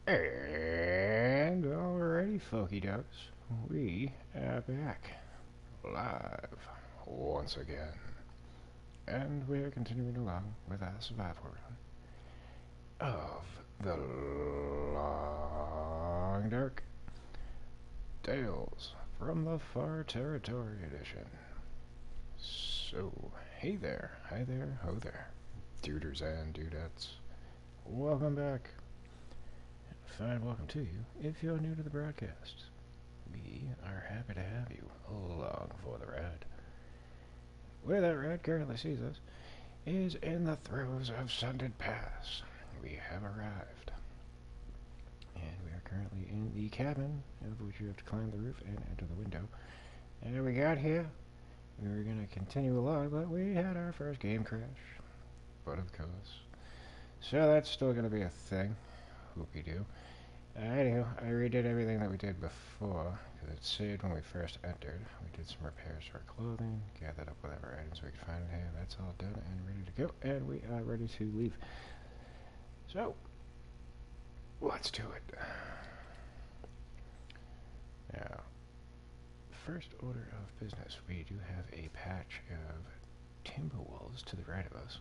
And alrighty, folky ducks, we are back live once again, and we are continuing along with our survival run of the Long Dark Tales from the Far Territory edition. So, hey there, hi there, ho there, duders and dudettes, welcome back. Fine welcome to you if you're new to the broadcast. We are happy to have you along for the ride. Where that ride currently sees us is in the throes of Sundered Pass. We have arrived. And we are currently in the cabin, of which you have to climb the roof and enter the window. And we got here. We were going to continue along, but we had our first game crash. But of course. So that's still going to be a thing. Whoopie-doo. Anywho, I redid everything that we did before, because it saved when we first entered. We did some repairs to our clothing, gathered up whatever items we could find in here. That's all done and ready to go, and we are ready to leave. So, let's do it. Now, first order of business, we do have a patch of timberwolves to the right of us.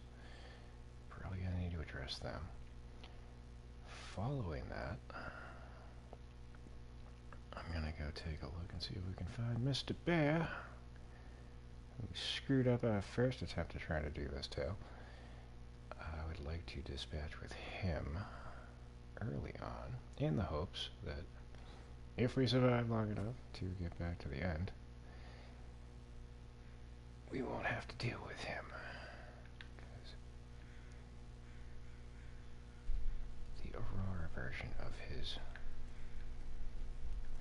Probably going to need to address them. Following that, I'm gonna go take a look and see if we can find Mr. Bear. We screwed up our first attempt to try to do this tale. I would like to dispatch with him early on, in the hopes that if we survive long enough to get back to the end, we won't have to deal with him. The Aurora version of his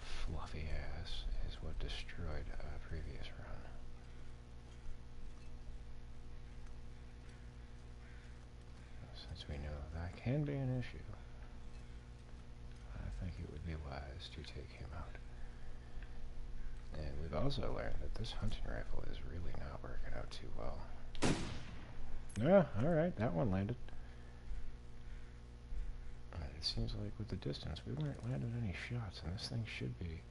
fluffy ass is what destroyed our previous run. Since we know that can be an issue, I think it would be wise to take him out. And we've also learned that this hunting rifle is really not working out too well. Yeah, alright, that one landed. It seems like with the distance, we weren't landing any shots, and this thing should be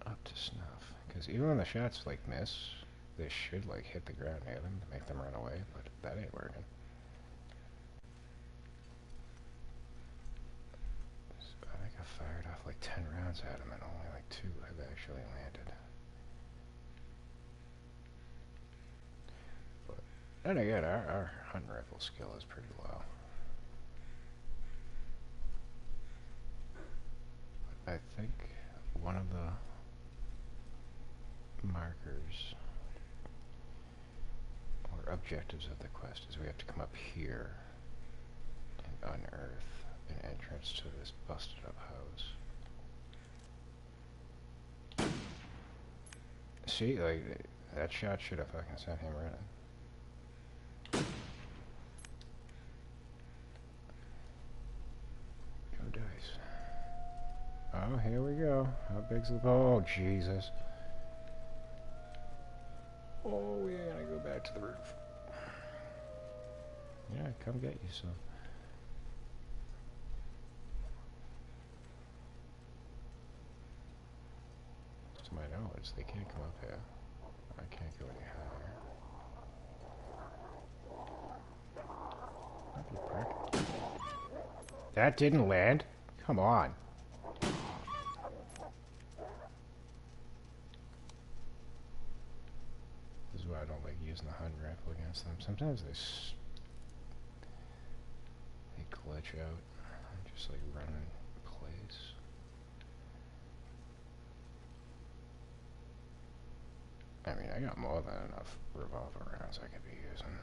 up to snuff. Because even when the shots, like, miss, they should, like, hit the ground near them to make them run away, but that ain't working. So I think I fired off, like, 10 rounds at him, and only, like, 2 have actually landed. But then again, our hunting rifle skill is pretty low. I think one of the markers or objectives of the quest is we have to come up here and unearth an entrance to this busted up house. See, like, that shot should have fucking sent him running. Go dice. Oh, here we go. How big's the ball? Oh, Jesus. Oh, we're gonna go back to the roof. Yeah, come get you some. To my knowledge, they can't come up here. I can't go any higher. That'd be perfect. That didn't land? Come on. This is why I don't like using the hunting rifle against them. Sometimes they glitch out and just like run in place. I mean, I got more than enough revolver rounds I could be using.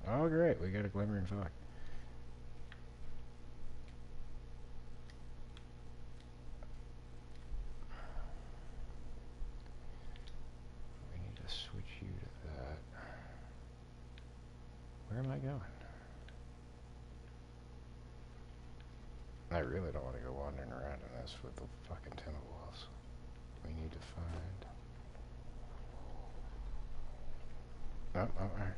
Oh great, we got a glimmering fog. We need to switch you to that. Where am I going? I really don't want to go wandering around in this with the fucking timberwolves. We need to find... Oh, alright.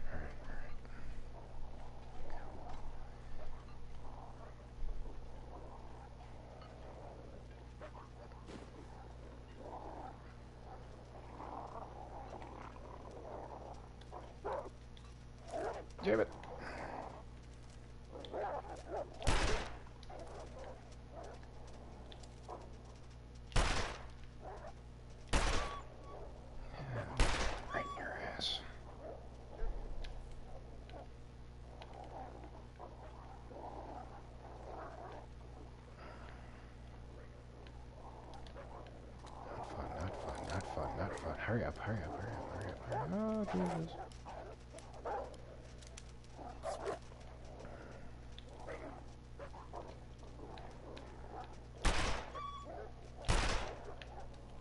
Damn it. Right in your ass. Not fun. Hurry up. Oh, Jesus.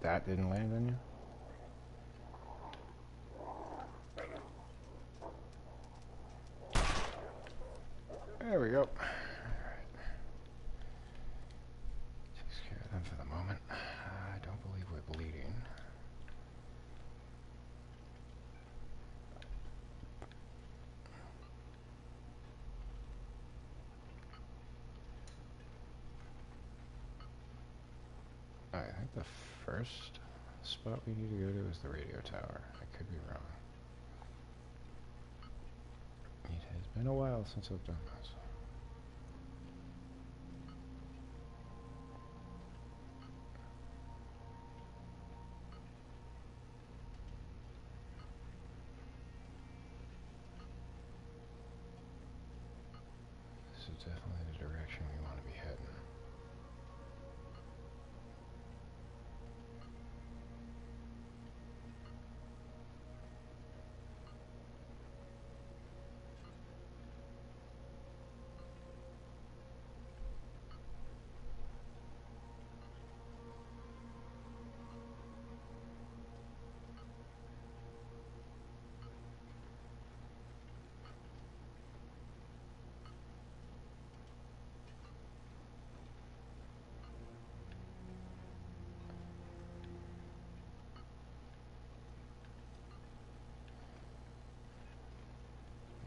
That didn't land on you? There we go. Alright. Takes care of them for the moment. I don't believe we're bleeding. I think the first spot we need to go to is the radio tower. I could be wrong. It has been a while since I've done this. This is definitely the direction we want to be heading.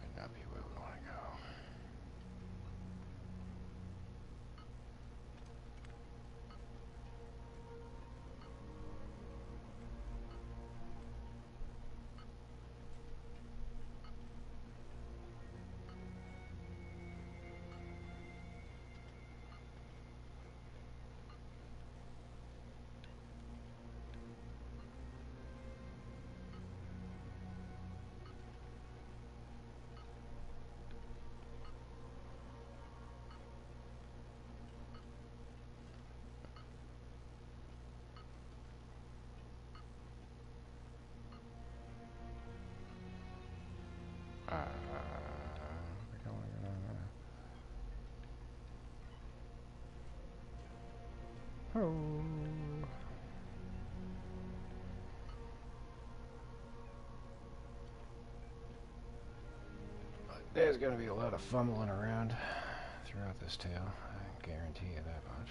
Might not be where we want to go. I think I want to go down there. Oh. There's going to be a lot of fumbling around throughout this tale. I guarantee you that much.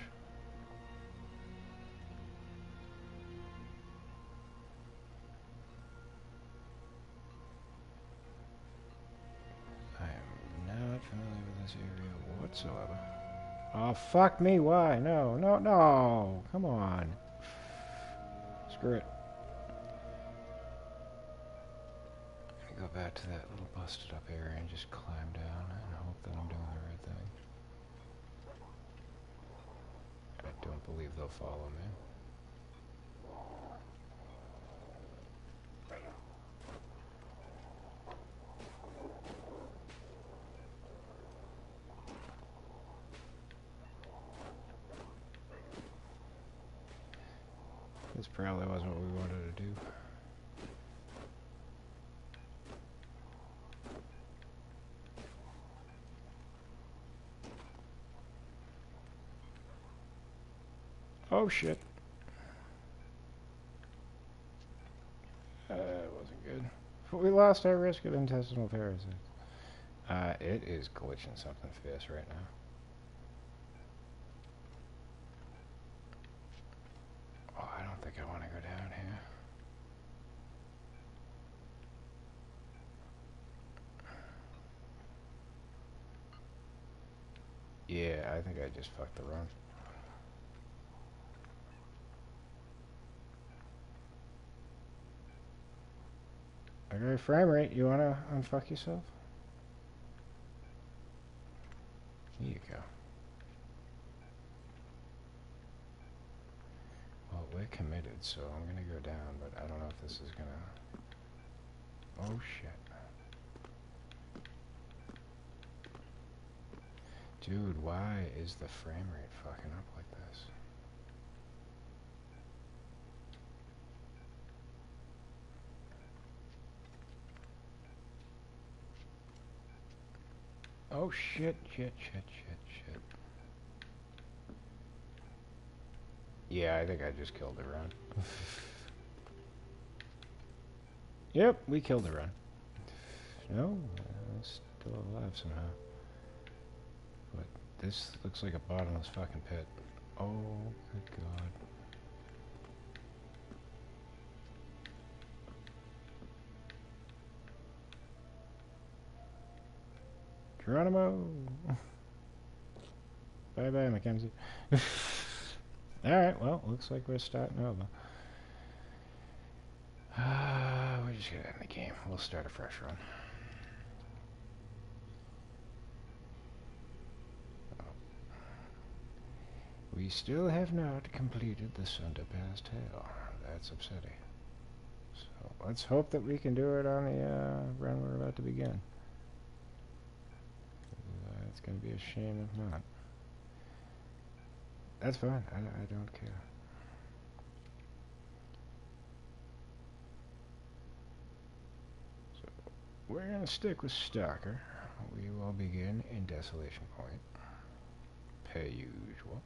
I am not familiar with this area whatsoever. Oh, fuck me, why? No. Come on. Screw it. I'm gonna go back to that little busted up area and just climb down and hope that I'm doing the right thing. I don't believe they'll follow me. This probably wasn't what we wanted to do. Oh shit. It wasn't good. But we lost our risk of intestinal parasites. It is glitching something fierce right now. Oh, I don't think I want to go down here. Yeah, I think I just fucked the run. Okay, frame rate, you wanna unfuck yourself? Here you go. Well, we're committed, so I'm gonna go down, but I don't know if this is gonna... Oh, shit. Dude, why is the frame rate fucking up like this? Oh, shit. Yeah, I think I just killed the run. Yep, we killed the run. No, still alive somehow. But this looks like a bottomless fucking pit. Oh, good God. Geronimo! Bye-bye, Mackenzie. Alright, well, looks like we're starting over. We're just gonna end the game. We'll start a fresh run. We still have not completed the Sundered Pass tail. That's upsetting. So let's hope that we can do it on the run we're about to begin. It's going to be a shame if not. That's fine. I don't care. So we're going to stick with Stalker. We will begin in Desolation Point. Per usual.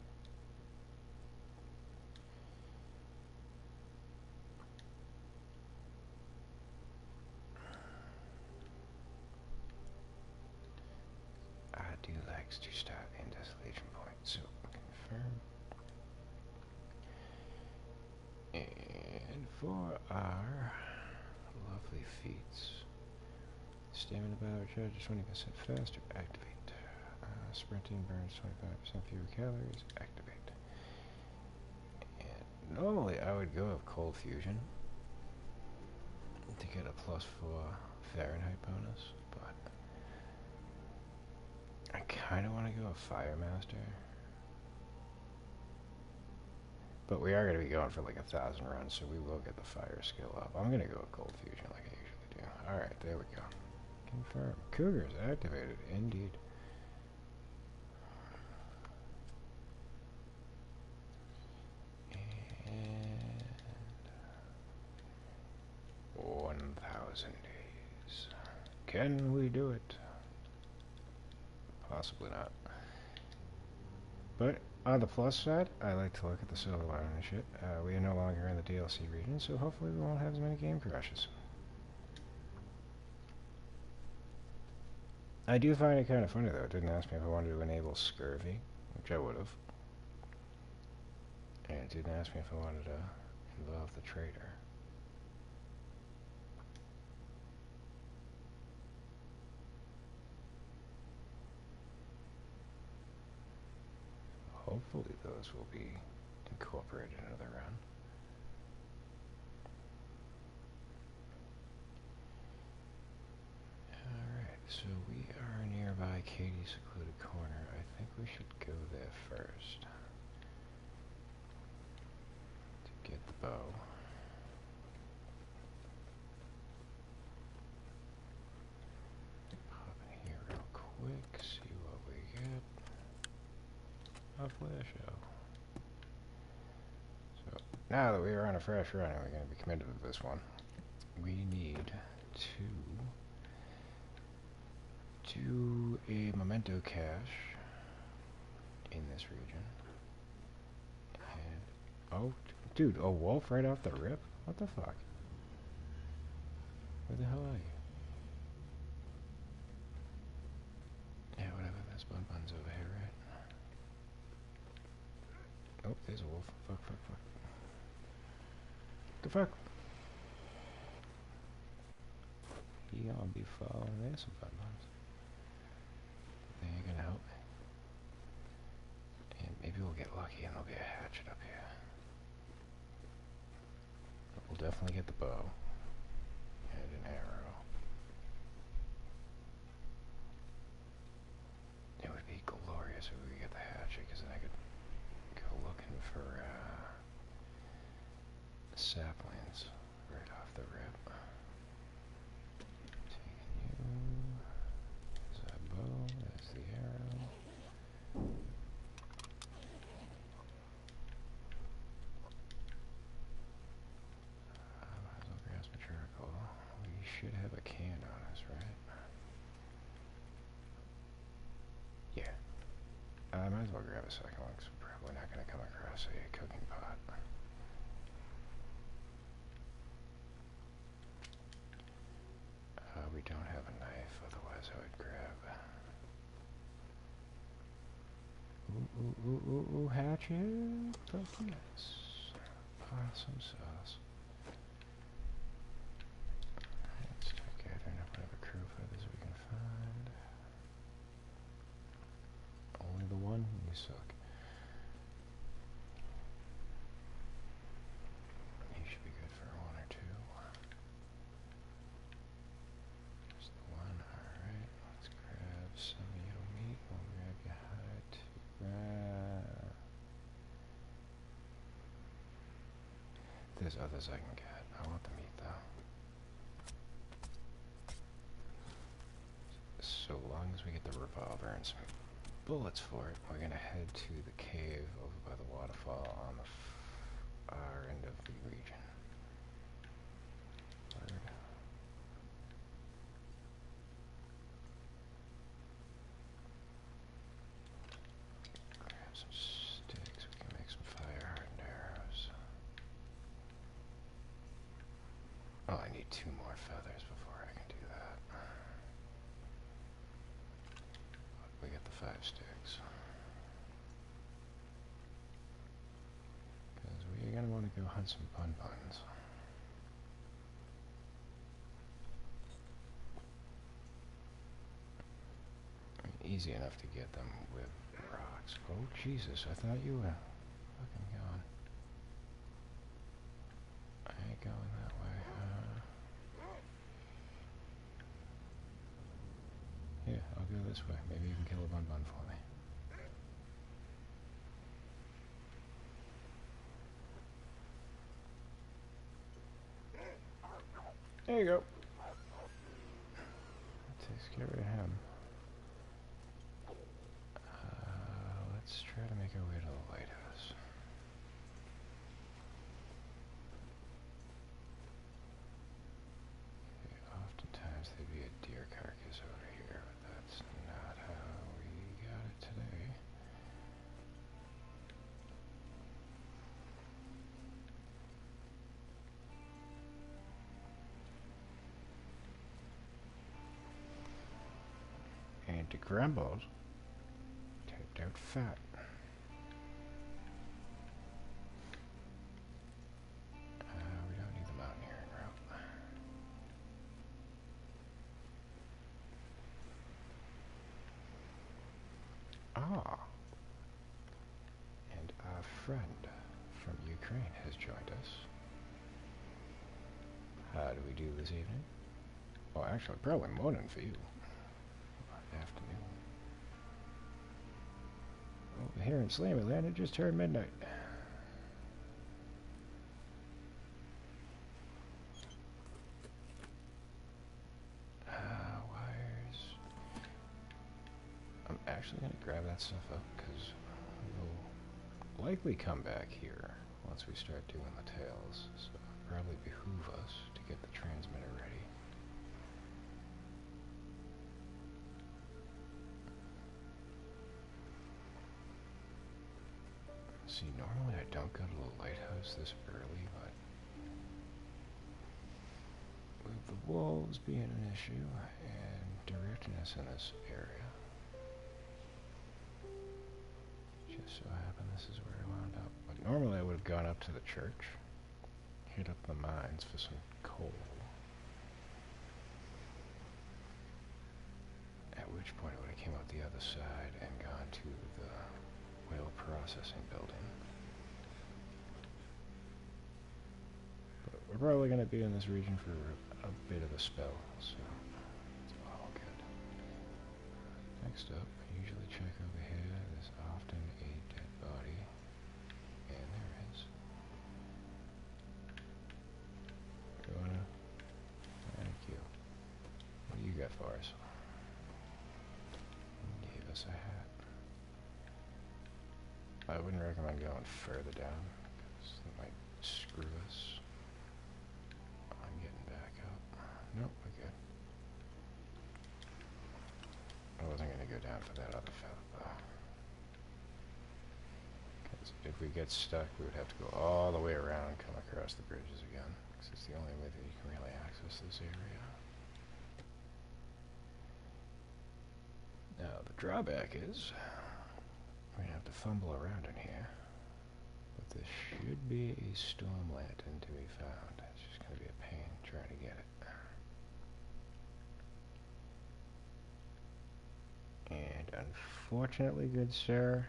I do like to start in Desolation Point, so confirm. And for our lovely feats, stamina battle charges 20% faster, activate. Sprinting burns 25% fewer calories, activate. And normally I would go with Cold Fusion to get a +4 Fahrenheit bonus, but I kind of want to go with Fire Master. But we are going to be going for like 1,000 runs, so we will get the fire skill up. I'm going to go with Cold Fusion like I usually do. Alright, there we go. Confirm. Cougars activated, indeed. And 1,000 days. Can we do it? Possibly not. But on the plus side, I like to look at the silver lining and shit. We are no longer in the DLC region, so hopefully we won't have as many game crashes. I do find it kind of funny though. It didn't ask me if I wanted to enable scurvy, which I would have. And it didn't ask me if I wanted to involve the trader. Hopefully those will be incorporated into the run. Alright, so we are nearby Katie's secluded corner. I think we should go there first. To get the bow. Pop in here real quick, see what we get. A flash out. So, now that we are on a fresh run and we're going to be committed to this one, we need to do a memento cache in this region. And, oh, dude, a wolf right off the rip? What the fuck? Where the hell are you? Yeah, whatever, there's Bun's over here, right? Oh, there's a wolf. Fuck. The fuck? He gonna be following. There's some Buns. They ain't gonna help me. And maybe we'll get lucky and there'll be a hatchet up here. But we'll definitely get the bow. And an arrow. It would be glorious for saplings right off the rip. Taking you. There's that bow, there's the arrow. Might as well grasp a charcoal. We should have a can on us, right? Yeah. I might as well grab a second one because we're probably not going to come across a cooking pot. We don't have a knife, otherwise I would grab... Ooh, hatchet! Fuck yes. Awesome sauce. Let's start gathering up whatever crew feathers we can find. Only the one? You suck. He should be good for one or two. Just the one, alright. Let's grab some of your meat. We'll grab your hide too. There's others I can get. I want the meat though. So long as we get the revolver and some bullets for it, we're gonna head to the cave over by the waterfall on the far end of the region. Word. Grab some sticks, we can make some fire hardened arrows. Oh, I need 2 more feathers before I can do that. We got the 5 sticks. Because we're going to want to go hunt some bun-buns. I mean, easy enough to get them with rocks. Oh, Jesus, I thought you were fucking gone. I ain't going that way. Yeah, I'll go this way. Maybe you can kill a bun-bun for me. There you go. That takes care of him. Let's try to make our way to the lighthouse. Okay, oftentimes there'd be a deer carcass over here, but that's not how we got it today. And to grumbles, typed out fat. We don't need the mountaineering route. Ah, and our friend from Ukraine has joined us. How do we do this evening? Well, actually, probably morning for you. Afternoon. Over here in Slammerland, it just turned midnight. Wires. I'm actually going to grab that stuff up because we'll likely come back here once we start doing the tails. So it'll probably behoove us to get the transmitter ready. See, normally I don't go to the lighthouse this early, but with the wolves being an issue and directness in this area, just so happened this is where I wound up. But normally I would have gone up to the church, hit up the mines for some coal, at which point I would have came out the other side and gone to the whale processing building. But we're probably going to be in this region for a bit of a spell, so it's all good. Next up, I usually check over here. There's often a dead body in for us. Gave us a hat. I wouldn't recommend going further down, because it might screw us. I'm getting back up. Nope, we're good. I wasn't going to go down for that other feather, though. Because if we get stuck, we would have to go all the way around and come across the bridges again. Because it's the only way that you can really access this area. Now, the drawback is we're going to have to fumble around in here. But there should be a storm lantern to be found. It's just going to be a pain trying to get it. And unfortunately, good sir,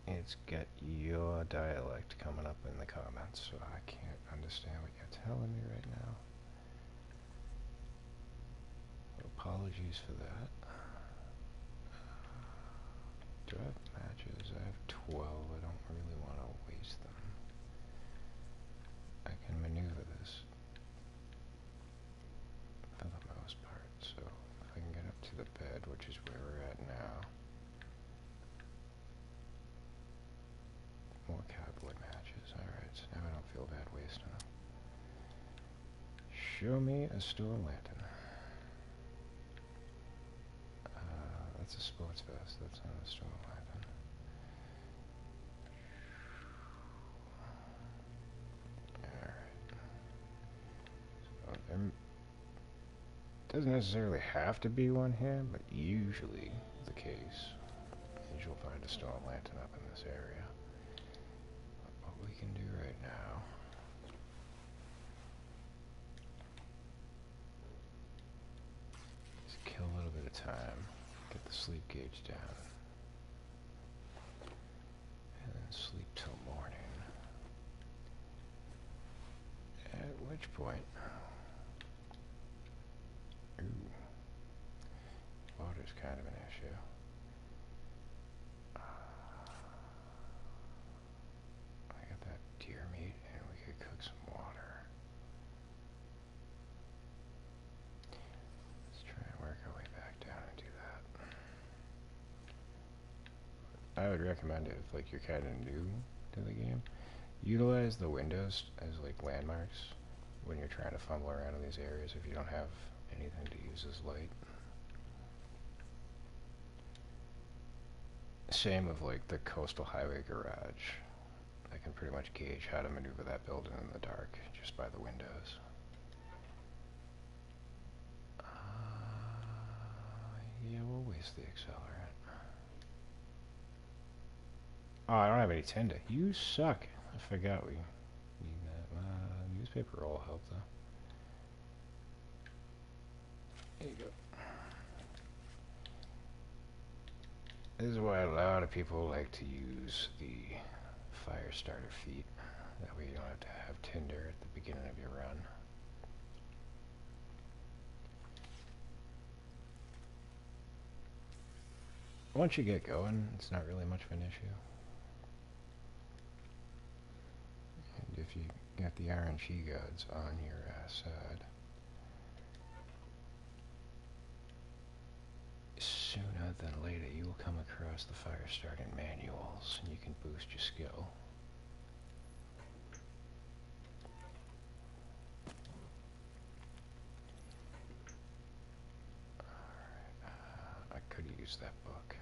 it's got your dialect coming up in the comments, so I can't understand what you're telling me right now. Apologies for that. Do I have matches? I have 12. I don't really want to waste them. I can maneuver this for the most part, so if I can get up to the bed, which is where we're at now. More cowboy matches. Alright, so now I don't feel bad wasting them. Show me a storm lantern. That's a sports vest. That's not a storm lantern. Alright. So there doesn't necessarily have to be one here, but usually the case is you'll find a storm lantern up in this area. What we can do right now is kill a little bit of time, get the sleep gauge down, and then sleep till morning. At which point, ooh, water's kind of an issue. I got that deer meat, and we could cook some water. Let's try and work our way back down and do that. I would recommend it if like you're kind of new to the game. Utilize the windows as like landmarks when you're trying to fumble around in these areas if you don't have anything to use as light. Same with like the coastal highway garage. I can pretty much gauge how to maneuver that building in the dark just by the windows. Yeah, we'll waste the accelerant. Oh, I don't have any tinder. You suck. I forgot we need that. Newspaper roll help though. There you go. This is why a lot of people like to use the fire starter feat. That way you don't have to have tinder at the beginning of your run. Once you get going, it's not really much of an issue. And if you got the RNG gods on your side, sooner than later you will come across the fire starting manuals and you can boost your skill. Alright, I could have used that book.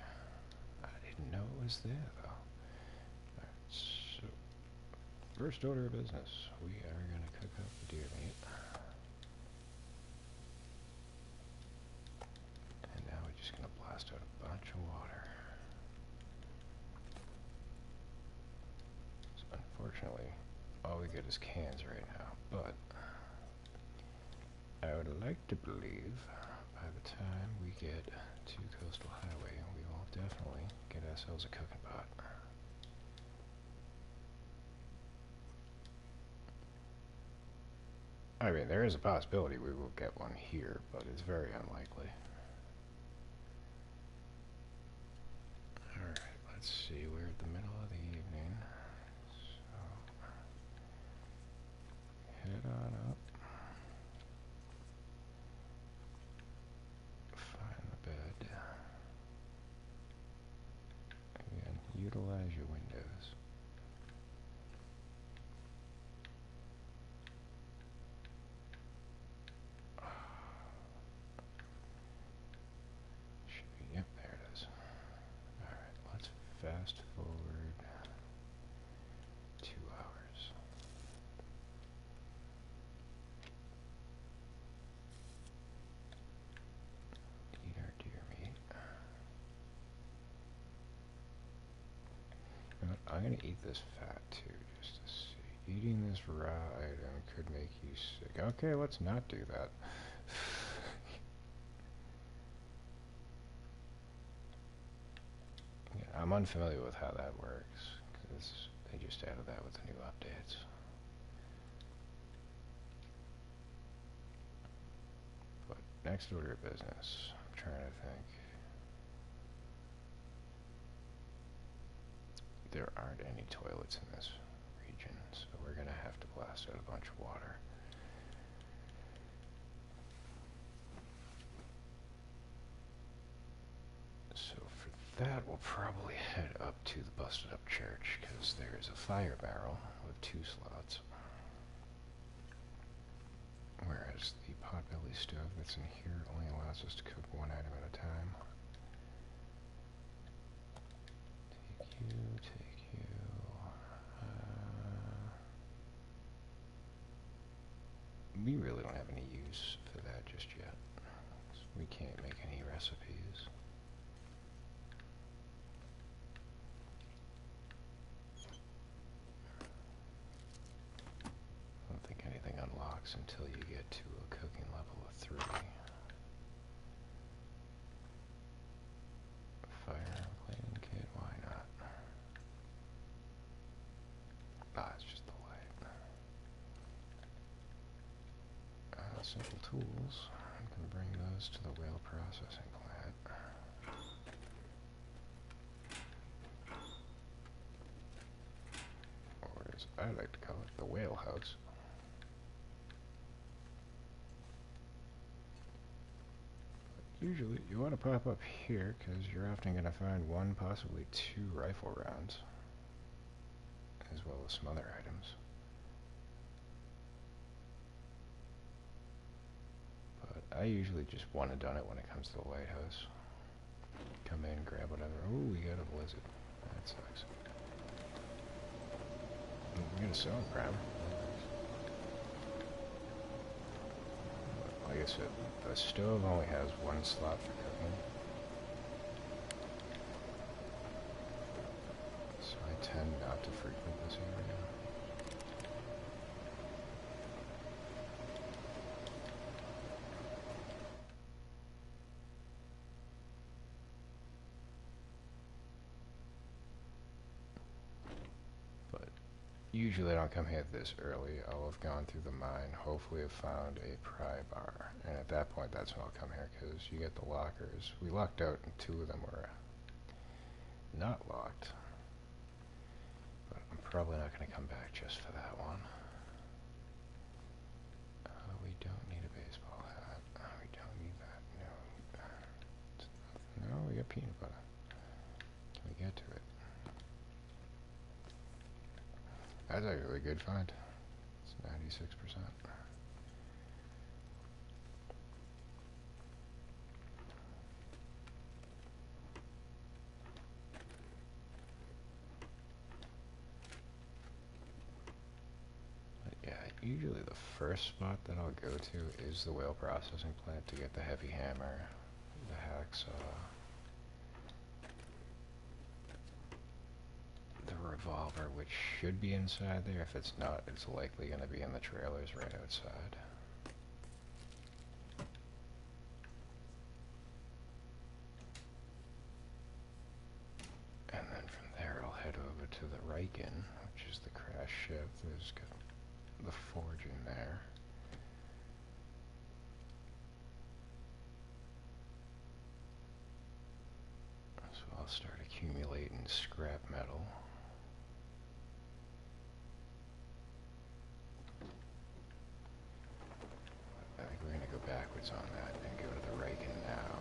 I didn't know it was there though. Alright, so first order of business, we are going to cook up the deer meat. And now we're just going to blast out a bunch of water. So unfortunately, all we get is cans right now, but I would like to believe by the time we get to Coastal Highway, we will definitely get ourselves a cooking pot. I mean, there is a possibility we will get one here, but it's very unlikely. Alright, let's see, we're at the middle of the evening, so head on up, There's your windows. Should be, yep, there it is. Alright, let's fast forward 2 hours. Eat our deer meat. You know what, I'm gonna eat this fat too, just to see. Eating this raw item could make you sick. Okay, let's not do that. Yeah, I'm unfamiliar with how that works, because they just added that with the new updates. But next order of business, I'm trying to think. There aren't any toilets in this region, so we're gonna have to blast out a bunch of water. So for that, we'll probably head up to the busted up church, because there's a fire barrel with 2 slots. Whereas the potbelly stove that's in here only allows us to cook 1 item at a time. Take you. We really don't have any use for that just yet. We can't make any recipes. I don't think anything unlocks until you get to a cooking level of 3. Fire plating kit, why not? Ah, it's just the light. Simple tools. I can bring those to the whale processing plant. Or as I like to call it, the whale house. Usually, you want to pop up here, because you're often going to find 1, possibly 2 rifle rounds, as well as some other items. But I usually just want to done it when it comes to the lighthouse. Come in, grab whatever. Oh, we got a blizzard. That sucks. We're going to sell it, Graham. Like I said, the stove only has 1 slot for cooking. So I tend not to frequent this area. But usually I don't come here this early. I'll have gone through the mine, hopefully have found a pry bar. And at that point, that's when I'll come here, because you get the lockers. We lucked out and 2 of them were not locked. But I'm probably not going to come back just for that one. We don't need a baseball hat. We don't need that. No. No, we got peanut butter. Can we get to it? That's actually a good find. It's 96%. Yeah, usually the first spot that I'll go to is the whale processing plant to get the heavy hammer, the hacksaw, the revolver, which should be inside there. If it's not, it's likely going to be in the trailers right outside. And then from there I'll head over to the Riken, which is the crash ship. There's got the forge in there. So I'll start accumulating scrap metal. I think we're going to go backwards on that and go to the Riken now.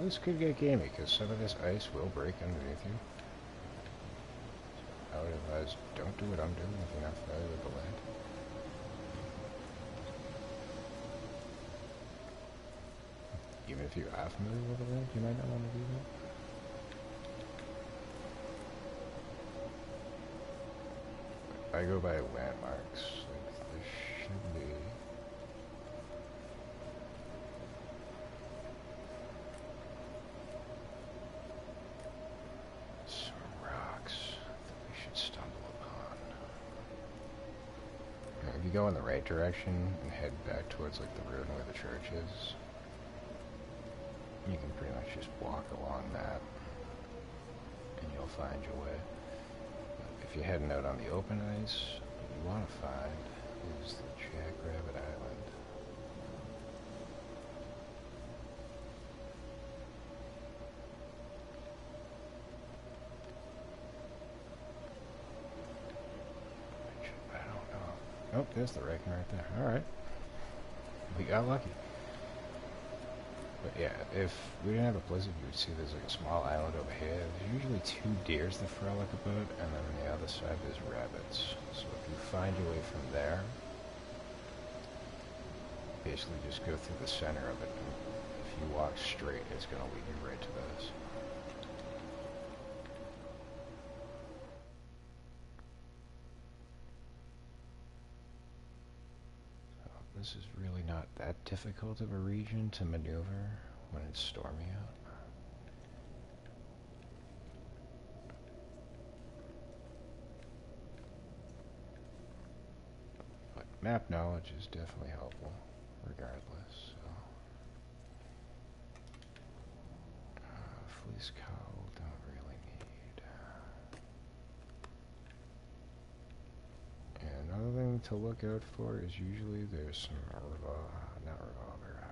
This could get gamey, because some of this ice will break underneath you. I would advise, don't do what I'm doing if you're not familiar with the land. Even if you are familiar with the land, you might not want to do that. I go by landmarks, like there should be. Some rocks that we should stumble upon. Now, if you go in the right direction and head back towards like the road where the church is, you can pretty much just walk along that and you'll find your way. If you're heading out on the open ice, what you want to find is the Jackrabbit Island. I don't know. Oh, there's the wrecking right there. Alright. We got lucky. But yeah, if we didn't have a blizzard, you would see there's like a small island over here. There's usually 2 deers that frolic about, and then on the other side there's rabbits. So if you find your way from there, basically just go through the center of it. And if you walk straight, it's going to lead you right to this. This is really not that difficult of a region to maneuver when it's stormy out. But map knowledge is definitely helpful, regardless. So. Fleece cowl, don't really need. And another thing to look out for is usually there's some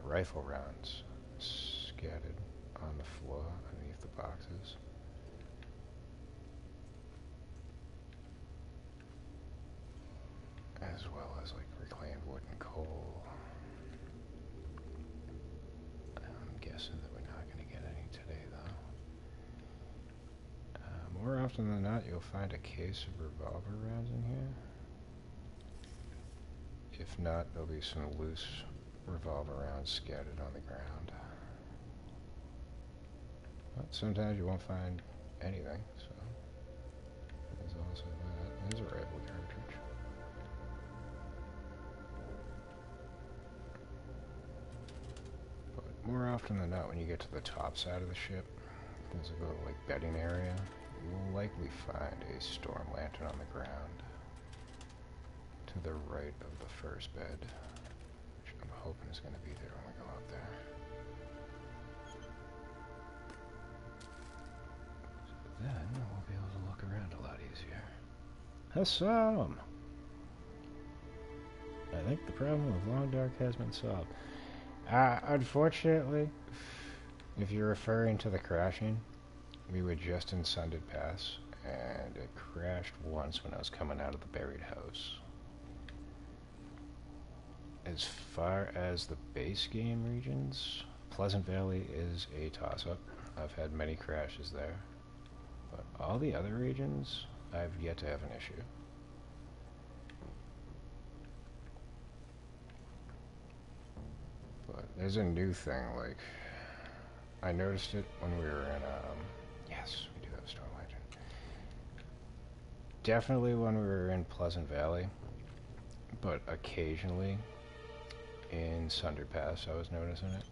rifle rounds scattered on the floor underneath the boxes. As well as like reclaimed wood and coal. I'm guessing that we're not going to get any today though. More often than not, you'll find a case of revolver rounds in here. If not, there'll be some loose revolver rounds scattered on the ground. But sometimes you won't find anything, so there's also that. There's a rifle cartridge. But more often than not, when you get to the top side of the ship, there's a little like bedding area. You will likely find a storm lantern on the ground to the right of the first bed, which I'm hoping is going to be there when we go up there. So then we'll be able to look around a lot easier. Awesome! I think the problem with Long Dark has been solved. Unfortunately, if you're referring to the crashing, we were just in Sundered Pass, and it crashed once when I was coming out of the buried house. As far as the base game regions, Pleasant Valley is a toss-up. I've had many crashes there. But all the other regions, I've yet to have an issue. But there's a new thing, like, I noticed it when we were in, yes, we do have a storm lantern. Definitely when we were in Pleasant Valley, but occasionally in Sundered Pass I was noticing it.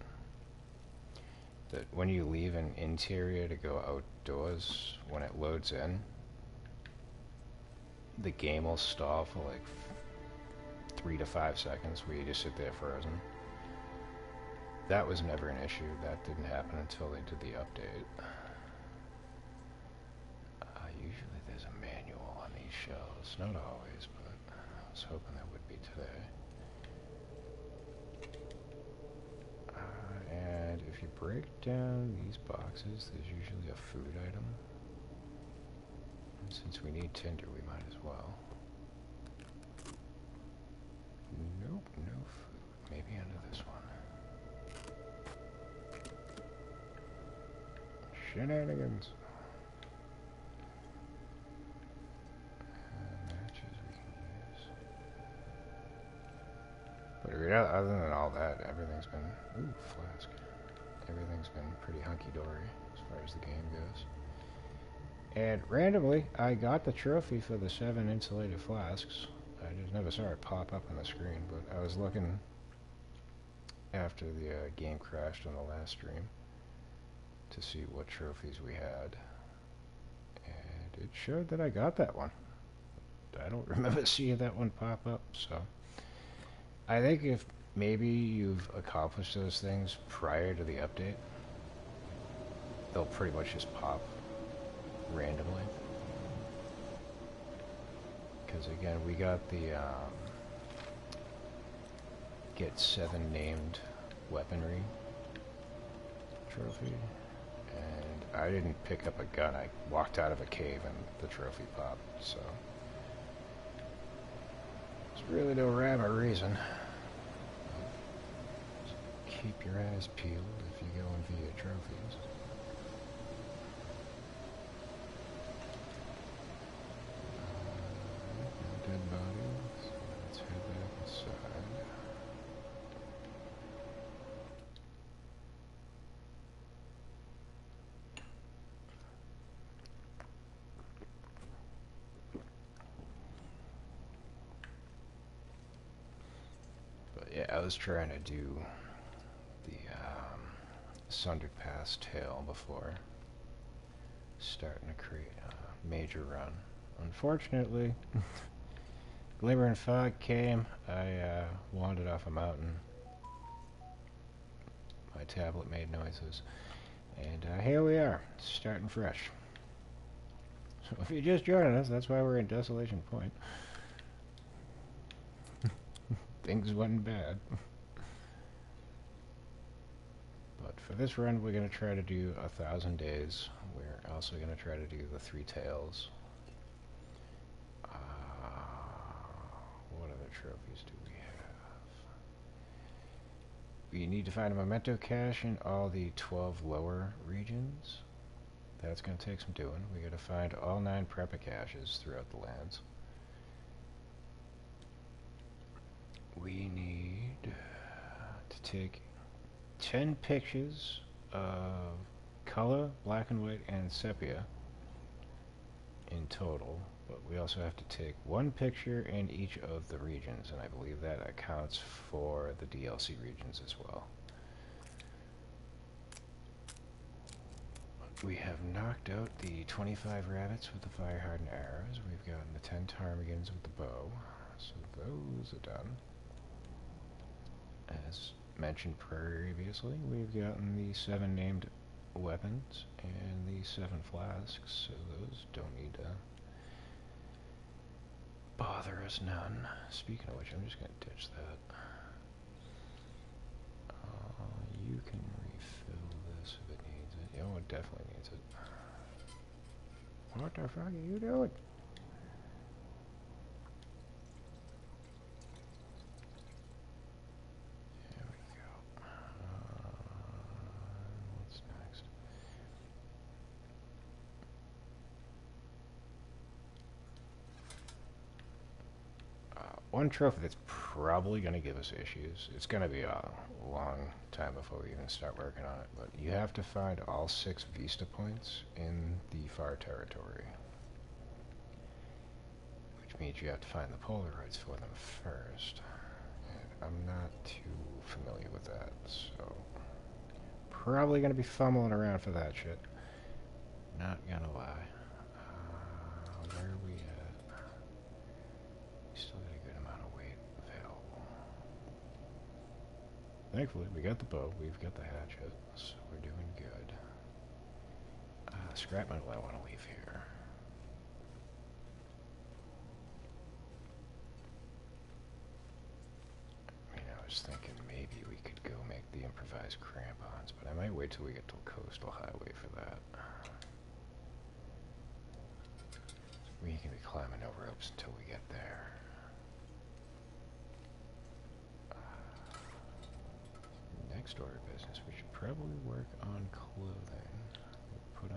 That when you leave an interior to go outdoors, when it loads in, the game will stall for like 3 to 5 seconds where you just sit there frozen. That was never an issue. That didn't happen until they did the update. Usually there's a manual on these shells. Not always, but I was hoping there would be today. And if you break down these boxes, there's usually a food item. And since we need tinder, we might as well. Nope, no food. Maybe under this one. Shenanigans. Matches we can use. But other than all that, everything's been... Ooh, flask. Everything's been pretty hunky-dory as far as the game goes. And randomly, I got the trophy for the 7 insulated flasks. I just never saw it pop up on the screen, but I was looking after the game crashed on the last stream to see what trophies we had. And it showed that I got that one. I don't remember seeing that one pop up, so... I think if maybe you've accomplished those things prior to the update, they'll pretty much just pop randomly. Because again, we got the get 7 named weaponry trophy, and I didn't pick up a gun. I walked out of a cave and the trophy popped, so there's really no rhyme or reason. Just keep your eyes peeled if you go in via trophies. Dead bodies. Let's head back inside. But yeah, I was trying to do the Sundered Pass tail before starting to create a major run. Unfortunately, Glimmer and Fog came. I wandered off a mountain. My tablet made noises. And here we are, starting fresh. So if you're just joining us, that's why we're in Desolation Point. Things went bad. But for this run, we're going to try to do 1,000 days. We're also going to try to do the 3 tails. What other trophies do we have? We need to find a memento cache in all the 12 lower regions. That's going to take some doing. We got to find all 9 prepper caches throughout the lands. We need to take 10 pictures of color, black and white, and sepia in total. But we also have to take 1 picture in each of the regions, and I believe that accounts for the DLC regions as well. We have knocked out the 25 rabbits with the fire-hardened arrows. We've gotten the 10 ptarmigans with the bow, so those are done. As mentioned previously, we've gotten the 7 named weapons and the 7 flasks, so those don't need to bother us none. Speaking of which, I'm just going to ditch that. You can refill this if it needs it. Oh, it definitely needs it. What the fuck are you doing? There we go. What's next? One trophy that's probably going to give us issues. It's going to be a long time before we even start working on it, but you have to find all 6 Vista points in the far territory. Which means you have to find the Polaroids for them first. And I'm not too familiar with that, so probably going to be fumbling around for that shit. Not gonna lie. Where are we at? We still got a good amount of weight available. Thankfully, we got the bow, we've got the hatchet, so we're doing good. Scrap metal I want to leave here. I mean, I was thinking maybe we could go make the improvised crampons, but I might wait till we get to a coastal highway for that. We can be climbing no ropes until we get there. Next order of business, we should probably work on clothing. We'll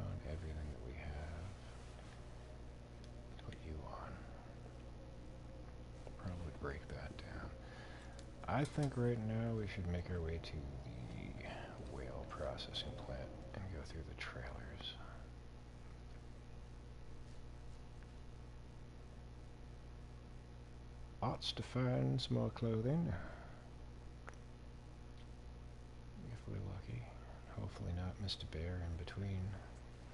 I think right now we should make our way to the whale processing plant and go through the trailers. Oughts to find some more clothing. If we're lucky. Hopefully not Mr. Bear in between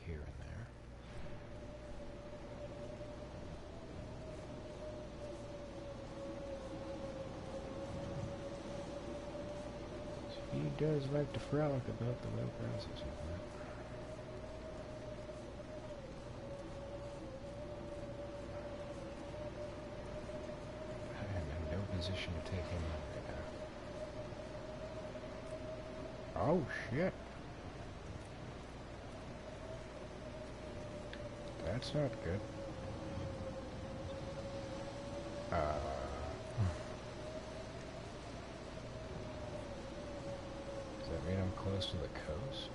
here and there. He does like to frolic about the whale processing plant. I am in no position to take him on right now. Oh shit! That's not good. Does that mean I'm close to the coast?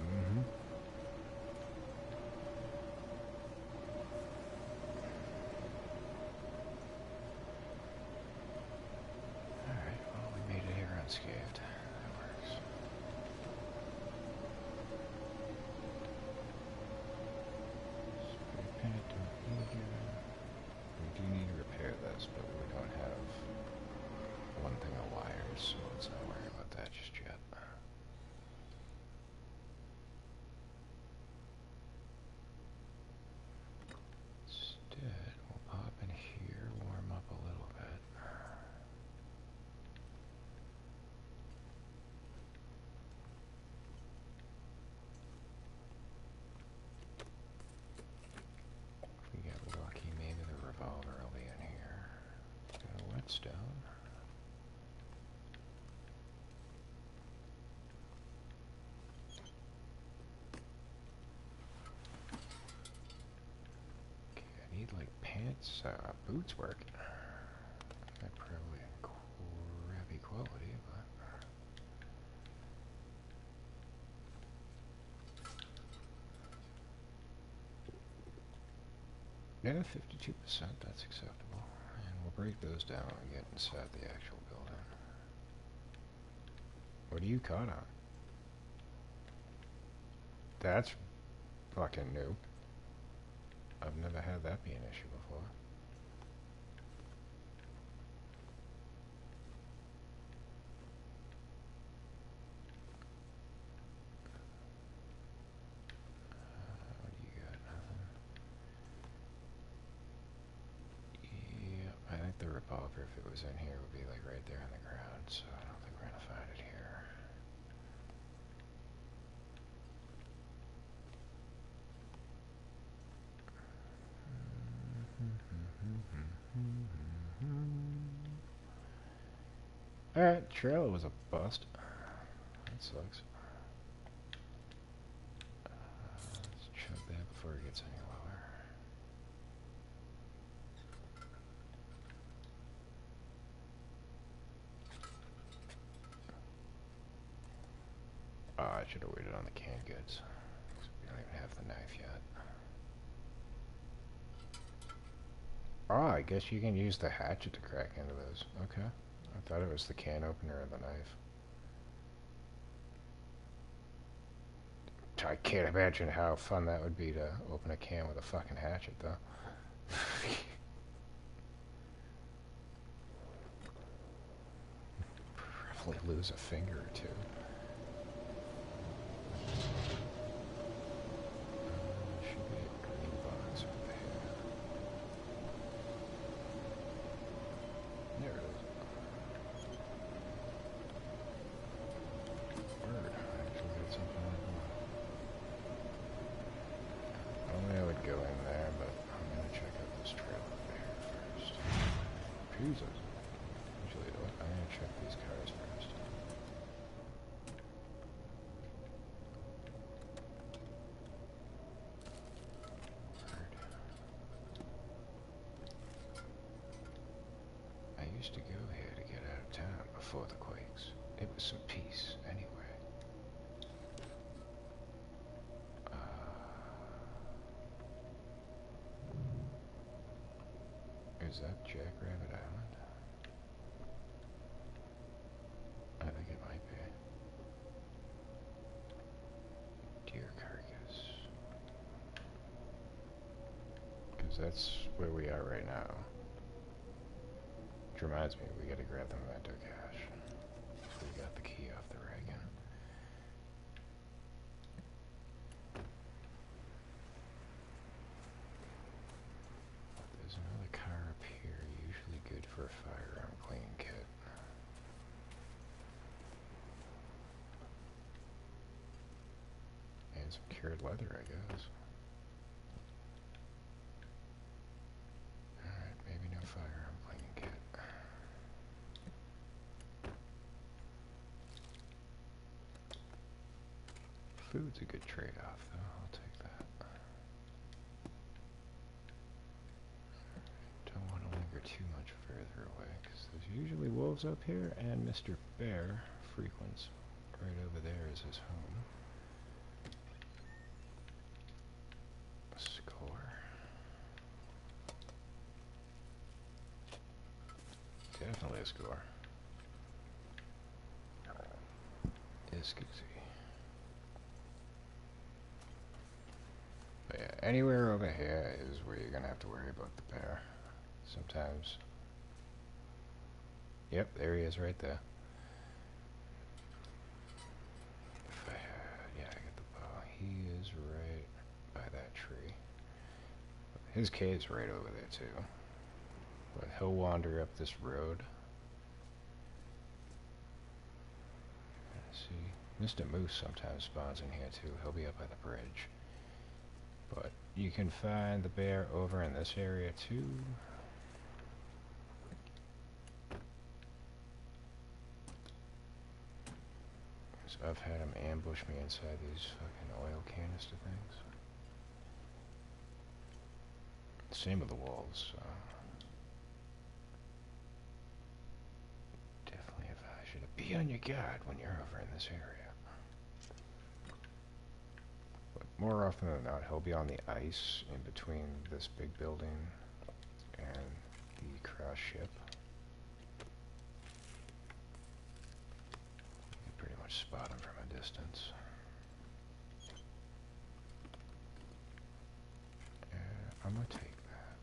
Mm-hmm. Alright, well, we made it here unscathed. That works. Spray paint and heater. We do need to repair this, but we don't have one thing of wires, so let's not worry about that just yet. Instead, we'll pop in here, warm up a little bit. If we get lucky, maybe the revolver will be in here. Got a whetstone. Like pants, boots work. They're probably crappy quality, but yeah, 52%. That's acceptable, and we'll break those down when we get inside the actual building. What are you caught on? That's fucking new. I've never had that be an issue before. What do you got? Nothing. Yeah, I think the revolver, if it was in here, would be like right there on the ground, so I don't think we're gonna find it here. Alright, trailer was a bust. That sucks. Let's chug that before it gets any lower. I should have waited on the canned goods. We don't even have the knife yet. I guess you can use the hatchet to crack into those. Okay. I thought it was the can opener and the knife. I can't imagine how fun that would be to open a can with a fucking hatchet, though. Probably lose a finger or two. Should be a green box over here. There it is. Word. I actually got something like that. Normally I would go in there, but I'm gonna check out this trail over here first. Jesus. Usually I'm gonna check these cars first. I used to go here to get out of town before the quakes. It was some peace, anyway. Is Is that Jackrabbit Island? I think it might be. Deer carcass. Because that's where we are right now. Which reminds me, we gotta grab the memento cache. So we got the key off the wagon. There's another car up here, usually good for a firearm cleaning kit. And some cured leather, I guess. Alright, maybe no firearm cleaning kit. Food's a good trade-off, though. I'll take that. Don't want to linger too much further away, because there's usually wolves up here, and Mr. Bear frequents right over there as his home. Score. Definitely a score. Excuse me. But yeah, anywhere over here is where you're gonna have to worry about the bear. Sometimes. Yep, there he is right there. If I had, yeah, I got the bow. He is right by that tree. His cave's right over there too. But he'll wander up this road. Let's see. Mr. Moose sometimes spawns in here too. He'll be up by the bridge. But you can find the bear over in this area too. So I've had him ambush me inside these fucking oil canister things. Same with the wolves. So definitely advise you to be on your guard when you're over in this area. More often than not, he'll be on the ice in between this big building and the crash ship. You can pretty much spot him from a distance. I'm gonna take that.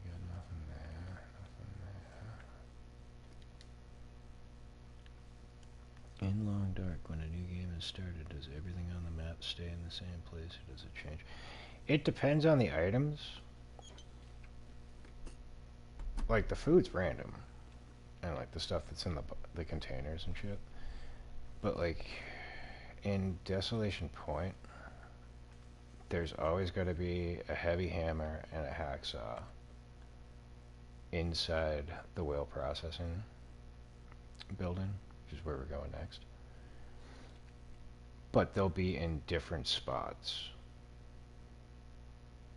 You got nothing there, nothing there. In Long Dark, when a new game is started, does everything on the map stay in the same place, or does it change? It depends on the items. Like, the food's random. And, like, the stuff that's in the containers and shit. But, like, in Desolation Point, there's always got to be a heavy hammer and a hacksaw inside the whale processing building, which is where we're going next. But they'll be in different spots.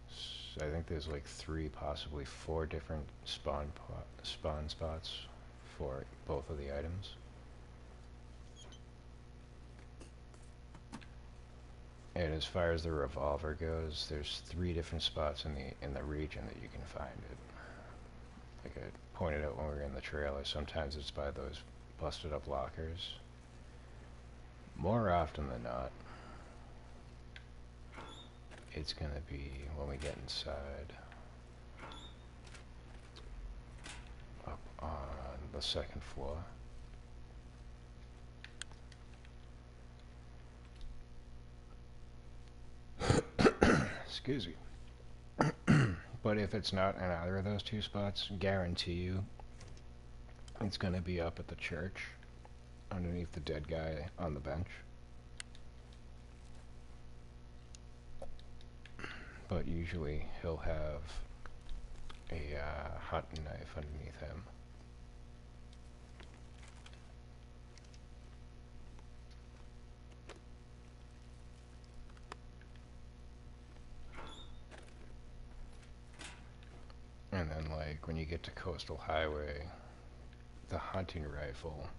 So I think there's like 3, possibly 4 different spawn spots for both of the items. And as far as the revolver goes, there's 3 different spots in the region that you can find it. Like I pointed out when we were in the trailer, sometimes it's by those busted up lockers. More often than not, it's gonna be when we get inside, up on the 2nd floor. Excuse me. But if it's not in either of those 2 spots, guarantee you it's gonna be up at the church underneath the dead guy on the bench. But usually he'll have a hunting knife underneath him. And then, like, when you get to Coastal Highway, the hunting rifle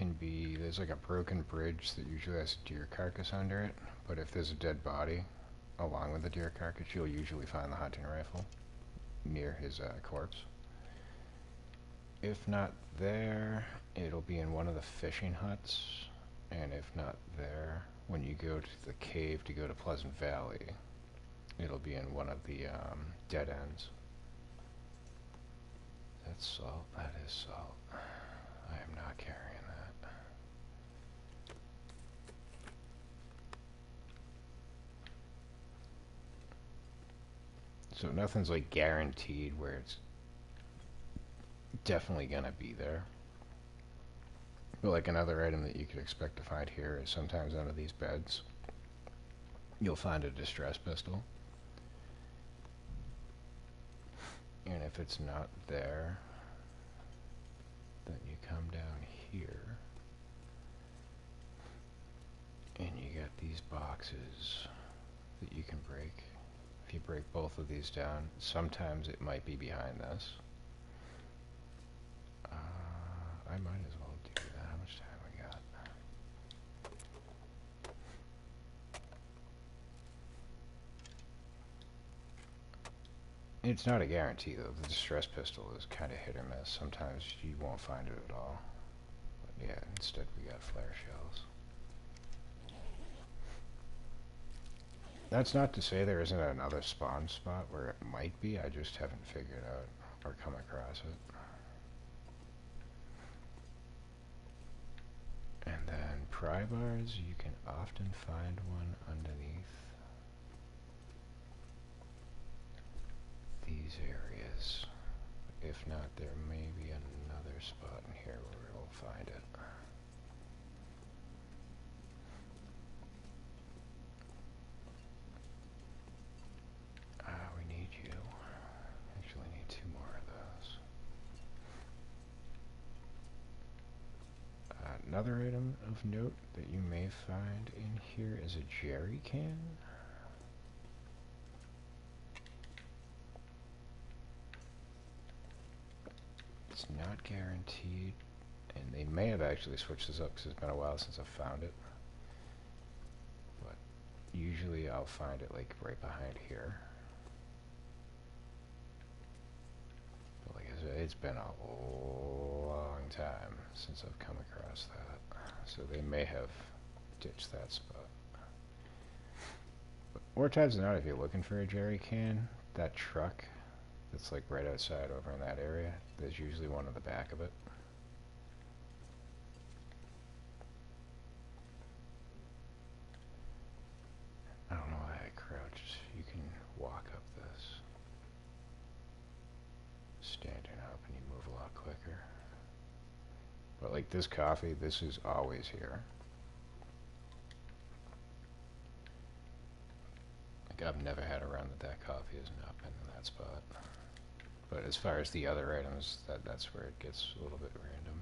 can be, there's like a broken bridge that usually has a deer carcass under it, but if there's a dead body along with the deer carcass, you'll usually find the hunting rifle near his corpse. If not there, it'll be in one of the fishing huts, and if not there, when you go to the cave to go to Pleasant Valley, it'll be in one of the dead ends. That's salt. That is salt. I am not carrying that. So nothing's like guaranteed where it's definitely gonna be there. But like another item that you could expect to find here is sometimes under these beds you'll find a distress pistol. And if it's not there, then you come down here and you got these boxes that you can break. If you break both of these down, sometimes it might be behind this. I might as well do that. How much time we got? It's not a guarantee though. The distress pistol is kind of hit or miss. Sometimes you won't find it at all. But yeah, instead we got flare shells. That's not to say there isn't another spawn spot where it might be. I just haven't figured out or come across it. And then pry bars, you can often find one underneath these areas. If not, there may be another spot in here where we'll find it. We need you. Actually need 2 more of those. Another item of note that you may find in here is a jerry can. It's not guaranteed, and they may have actually switched this up because it's been a while since I've found it. But usually I'll find it like right behind here. But like I said, it's been a long time since I've come across that. So they may have ditched that spot. But more times than not, if you're looking for a jerry can, that truck that's like right outside over in that area, there's usually one at the back of it. I don't know why I crouched. You can walk up this standing up and you move a lot quicker. But like this coffee, this is always here. Like I've never had a run that coffee has not been in that spot. But as far as the other items, that's where it gets a little bit random.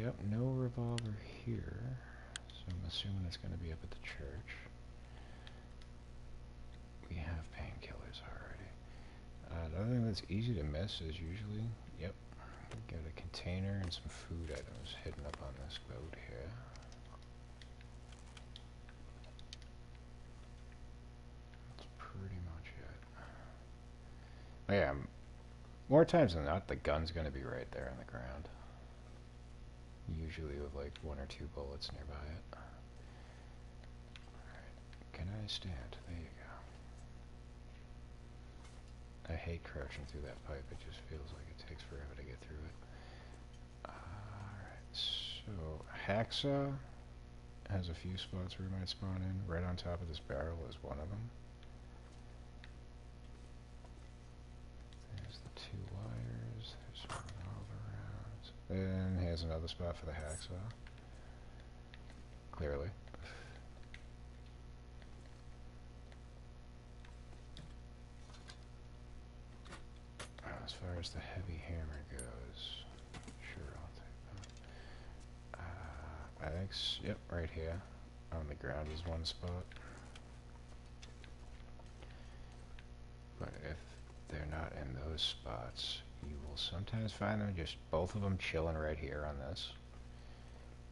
Yep, no revolver here. So I'm assuming it's going to be up at the church. We have painkillers already. Another thing that's easy to miss is usually, yep, we got a container and some food items hidden up on this boat here. That's pretty much it. Oh yeah, more times than not, the gun's going to be right there on the ground. Usually with like 1 or 2 bullets nearby it. Alright, can I stand? There you go. I hate crouching through that pipe, it just feels like it takes forever to get through it. Alright, so hacksaw has a few spots where it might spawn in. Right on top of this barrel is one of them. There's the 2 wires, there's some revolver rounds. Then here's another spot for the hacksaw. Clearly. As far as the heavy hammer goes, sure, I'll take that. I think, yep, right here on the ground is one spot. But if they're not in those spots, You will sometimes find them just both of them chilling right here on this.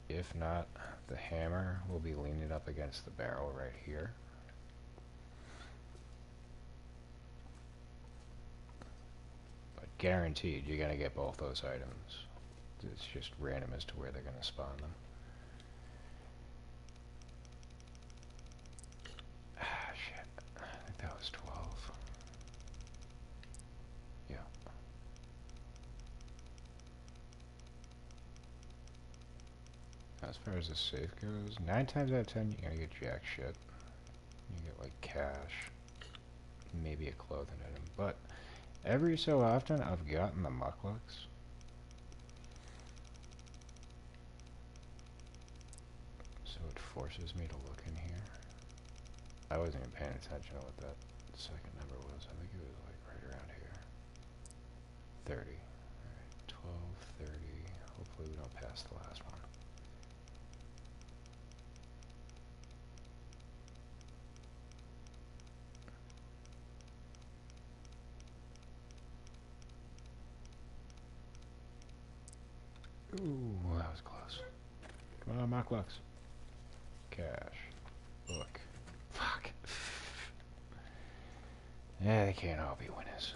If not, the hammer will be leaning up against the barrel right here. But guaranteed, you're going to get both those items. It's just random as to where they're going to spawn them. Ah, shit. I think that was 12. Yeah. As far as the safe goes, 9 times out of 10 you're gonna get jack shit. You get like cash, maybe a clothing item, but every so often I've gotten the mucklucks. So it forces me to look in here. I wasn't even paying attention to what that second number was. I think it was like right around here. 30. Alright, 12, 30. Hopefully we don't pass the last one. Ooh, that was close. Come on, mucklucks. Cash. Look. Fuck. Yeah, they can't all be winners.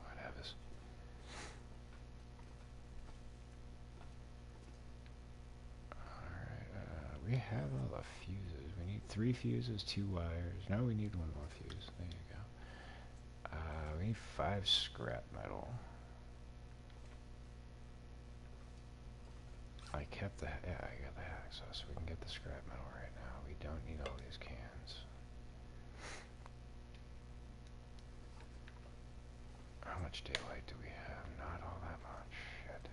Whatever's. Alright, we have all the fuses. We need 3 fuses, 2 wires. No, we need 1 more fuse. There you go. We need 5 scrap metal. I kept the... Yeah, I got the hacksaw, so we can get the scrap metal right now. We don't need all these cans. How much daylight do we have? Not all that much. Shit.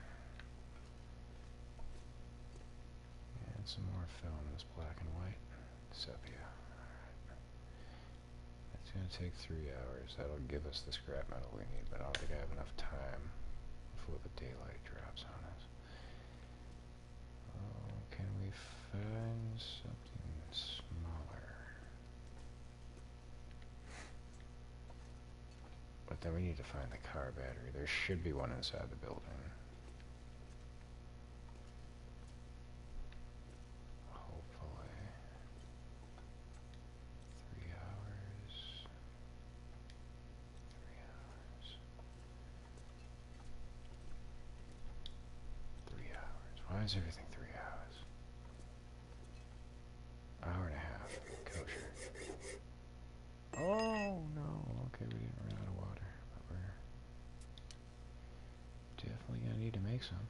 And some more film. This black and white. Sepia. Alright. It's gonna take 3 hours. That'll give us the scrap metal we need, but I don't think I have enough time before the daylight drops on us. Oh, can we find something smaller? But then we need to find the car battery. There should be one inside the building. Hopefully. 3 hours. 3 hours. 3 hours. Why is everything 3 hours? Hour and a half. Kosher. Oh no. Okay, we didn't run out of water, but we're definitely gonna need to make some.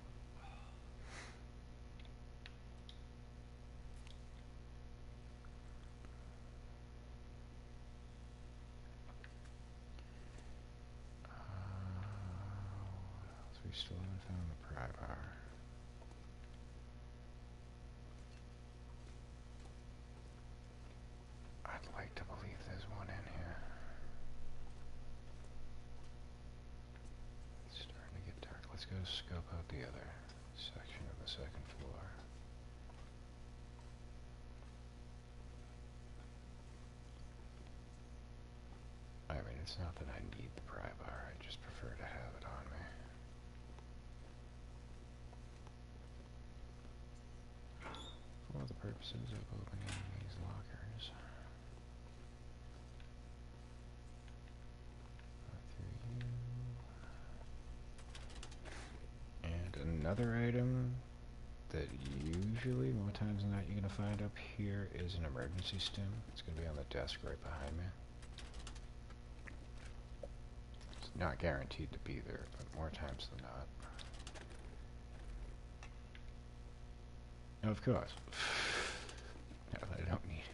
What else? We still haven't found the pry bar. I'd like to believe there's one in here. It's starting to get dark. Let's go scope out the other section of the second floor. I mean, it's not that I need the pry bar, I just prefer to have it on me. For the purposes of opening these lockers. Through you. And another item that usually, more times than not, you're going to find up here is an emergency stim. It's going to be on the desk right behind me. It's not guaranteed to be there, but more times than not. Of course. No, I don't need it.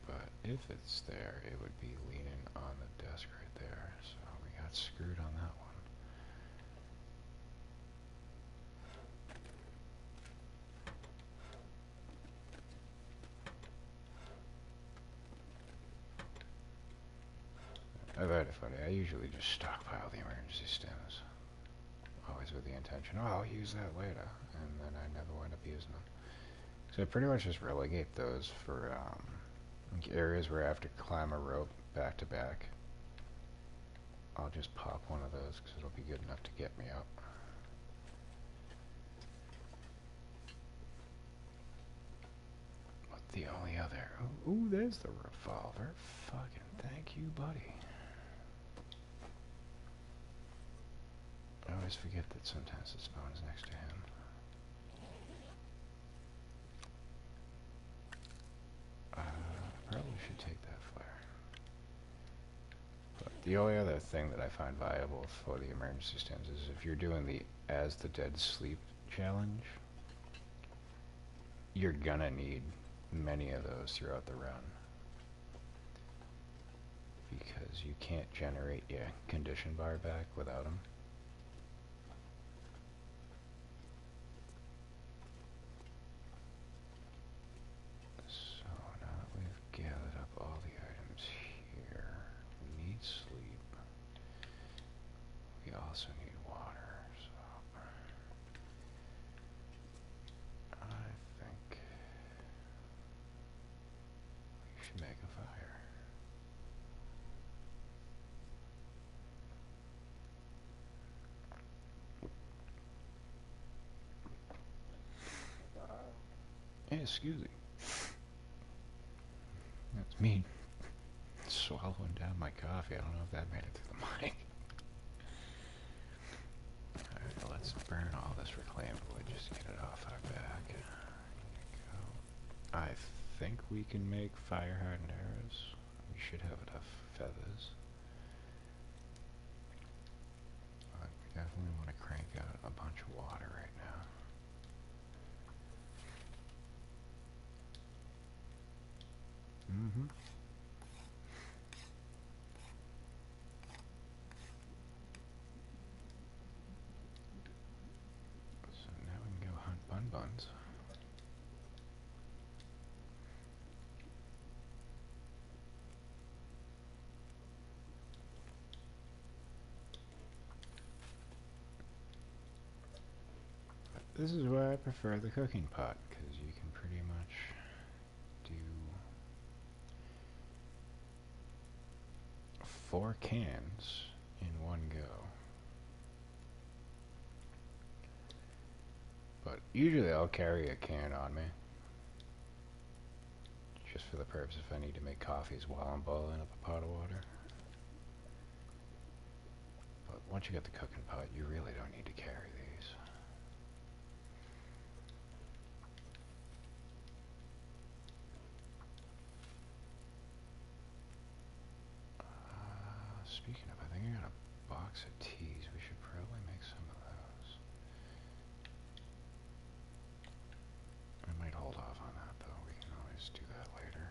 But if it's there, it would be leaning on the desk right there. So we got screwed on that one. I've had it funny. I usually just stockpile the emergency stims. Always with the intention, oh, I'll use that later. And then I never wind up using them. So I pretty much just relegate those for like areas where I have to climb a rope back to back. I'll just pop one of those because it'll be good enough to get me up. But the only other... Ooh, there's the revolver. Fucking thank you, buddy. I always forget that sometimes the spawn is next to him. Probably should take that flare. But the only other thing that I find viable for the emergency stands is if you're doing the As the Dead Sleep challenge, you're gonna need many of those throughout the run. Because you can't generate your condition bar back without them. So now that we've gathered up all the items here, we need sleep. We also need water, so I think we should make a fire. Hey, excuse me. That's me swallowing down my coffee. I don't know if that made it through the mic. Alright, let's burn all this reclaimed wood just to get it off our back. There you go. I think we can make fire-hardened arrows. We should have enough feathers. But we definitely want to crank out a bunch of water right now. Mm-hmm. So now we can go hunt bun-buns. This is why I prefer the cooking pot, because you can pretty much do 4 cans in one go. But usually I'll carry a can on me, just for the purpose if I need to make coffees while I'm boiling up a pot of water. But once you get the cooking pot, you really don't need to carry these. Speaking of, I think I got a box of teas. We should probably make some of those. I might hold off on that though. We can always do that later.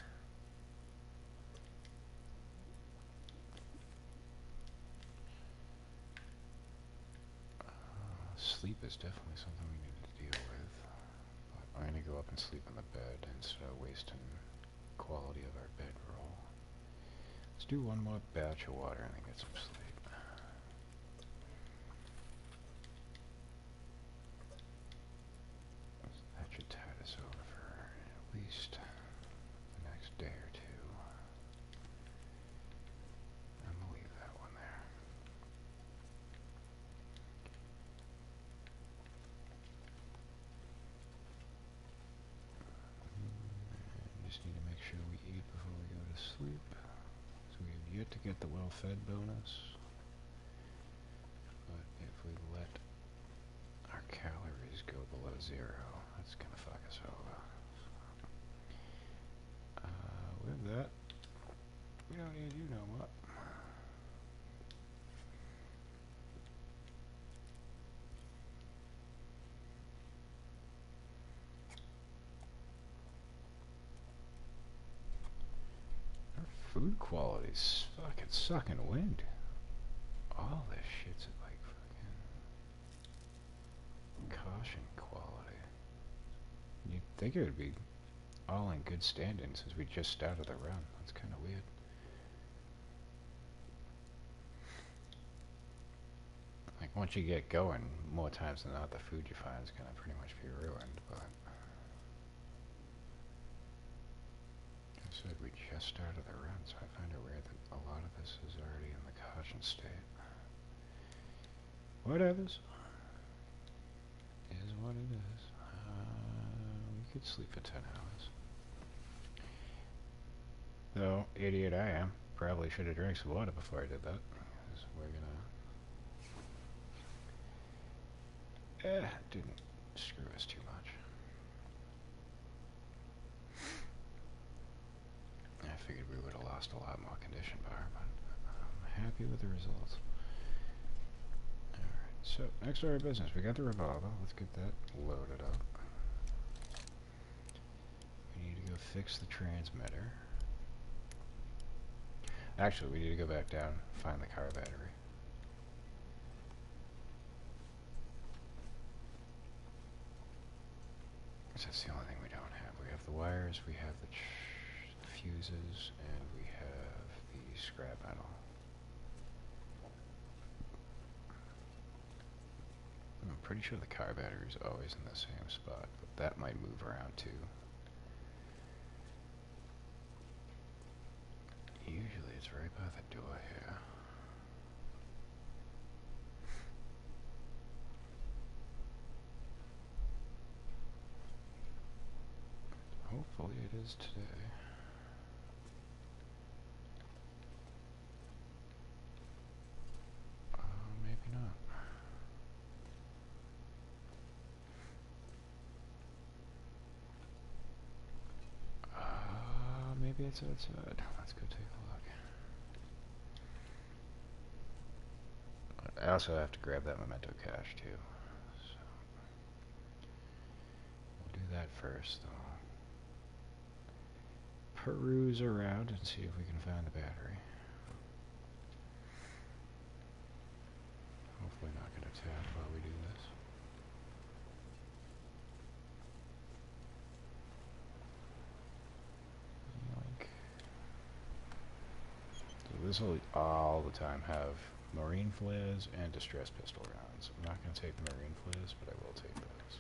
Sleep is definitely something we need to deal with. But I'm going to go up and sleep in the bed instead of wasting quality of our bedroll. Let's do one more batch of water and then get some sleep. That should tide us over for at least the next day or two. I'm gonna leave that one there. And just need to make sure we eat before we go to sleep. So we have yet to get the well-fed bonus. But if we let our calories go below 0, that's gonna fuck us over. With that, we don't need you no more. Our food quality's fucking sucking wind. All this shit's at like fucking caution quality. You'd think it would be all in good standing since we just started the run. That's kind of weird. Like once you get going, more times than not, the food you find is gonna pretty much be ruined. But Said we just started the run, so I find it weird that a lot of this is already in the caution state. Whatever's. Is what it is. We could sleep for 10 hours. Though, idiot I am. Probably should have drank some water before I did that. Because we're gonna... didn't screw us too much. I figured we would have lost a lot more condition power, but I'm happy with the results. Alright, so next order of business. We got the revolver. Let's get that loaded up. We need to go fix the transmitter. Actually, we need to go back down, find the car battery. That's the only thing we don't have. We have the wires, we have the fuses, and we have the scrap metal. I'm pretty sure the car battery is always in the same spot, but that might move around too. Usually it's right by the door here. Hopefully it is today. Maybe not. Maybe it's outside. Let's go take a look. I also have to grab that memento cache too. So we'll do that first though. Peruse around and see if we can find the battery. Hopefully not going to tap while we do this. Yoink. So this will all the time have marine flares and distress pistol rounds. I'm not going to take the marine flares, but I will take those.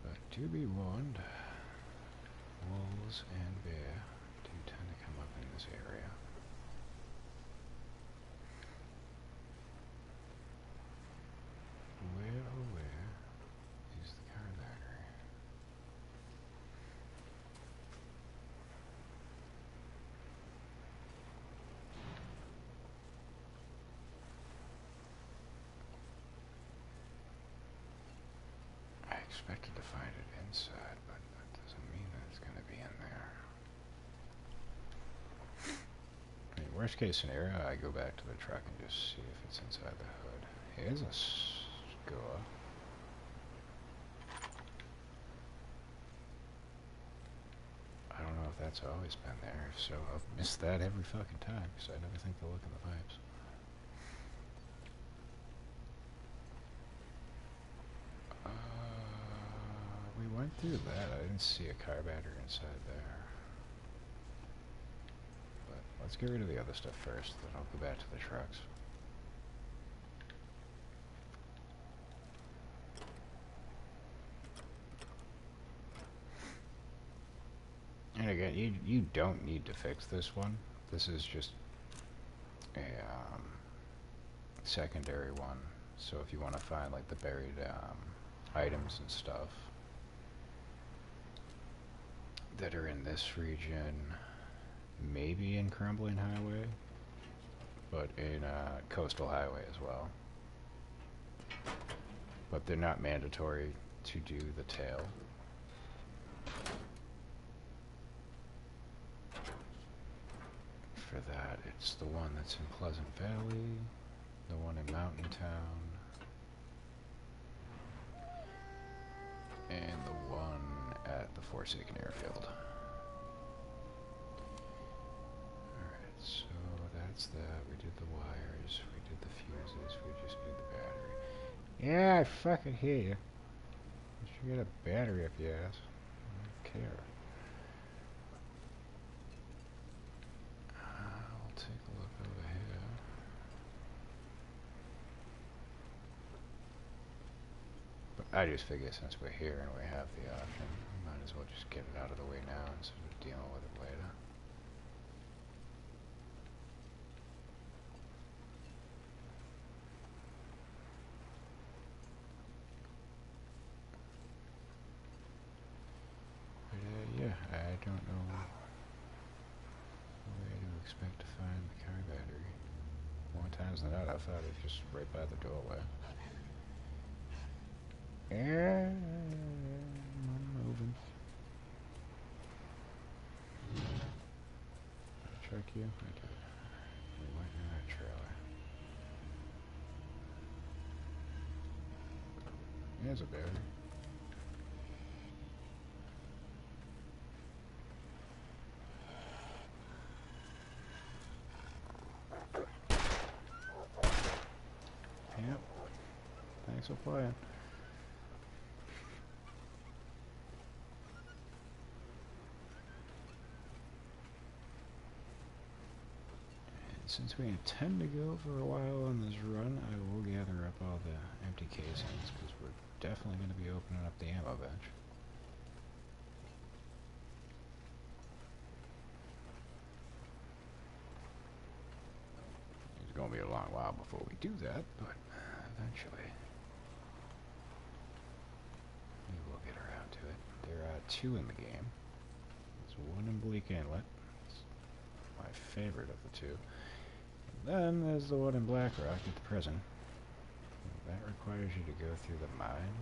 But to be warned, wolves and bear do tend to come up in this area. Where, oh where, is the car battery? I expected to find it inside, but that doesn't mean that it's going to be in there. I mean, worst case scenario, I go back to the truck and just see if it's inside the hood. Here's a score. I don't know if that's always been there. If so, I've missed that every fucking time because I never think to look in the pipes. We went through that. I didn't see a car battery inside there. But let's get rid of the other stuff first, then I'll go back to the trucks. And again, you don't need to fix this one. This is just a secondary one. So if you want to find like the buried items and stuff that are in this region, maybe in Crumbling Highway, but in Coastal Highway as well. But they're not mandatory to do the tail. For that, it's the one that's in Pleasant Valley, the one in Mountain Town, and the one at the Forsaken Airfield. Alright, so that's that. We did the wires, we did the fuses, we just did the battery. Yeah, I fucking hear you. You should get a battery up your ass. I don't care. I'll take a look over here. But I just figure since we're here and we have the option, as well just get it out of the way now instead of dealing with it later. But yeah, I don't know where to expect to find the car battery. More times than not, I thought it was just right by the doorway. Yeah, I'm moving. Check you. I did. We went in that trailer. There's a battery. Yep. Thanks for playing. Since we intend to go for a while on this run, I will gather up all the empty casings, because we're definitely going to be opening up the ammo bench. It's going to be a long while before we do that, but eventually we will get around to it. There are 2 in the game. There's one in Bleak Inlet. It's my favorite of the 2. Then there's the one in Black Rock at the prison. That requires you to go through the mine.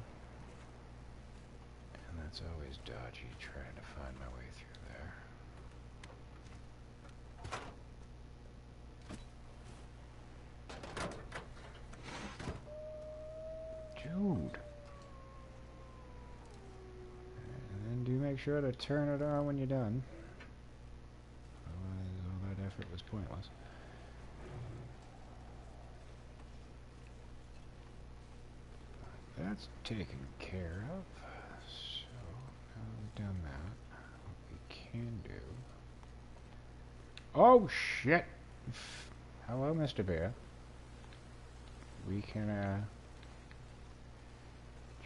And that's always dodgy, trying to find my way through there. Dude! And then do make sure to turn it on when you're done. Otherwise, all that effort was pointless. That's taken care of. So, now we've done that, what we can do... Oh, shit! Hello, Mr. Bear. We can,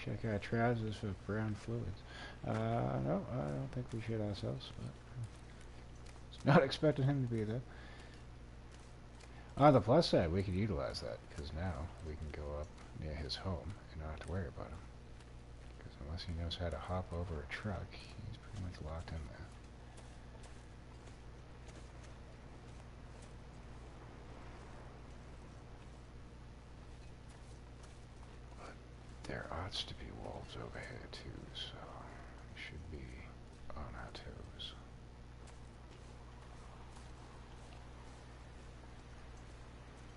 check our trousers for brown fluids. No, I don't think we should ourselves, but... It's not expecting him to be there. On the plus side, we could utilize that, because now we can go up near his home and not have to worry about him. Because unless he knows how to hop over a truck, he's pretty much locked in there. But there ought to be wolves over here too, so we should be on our toes.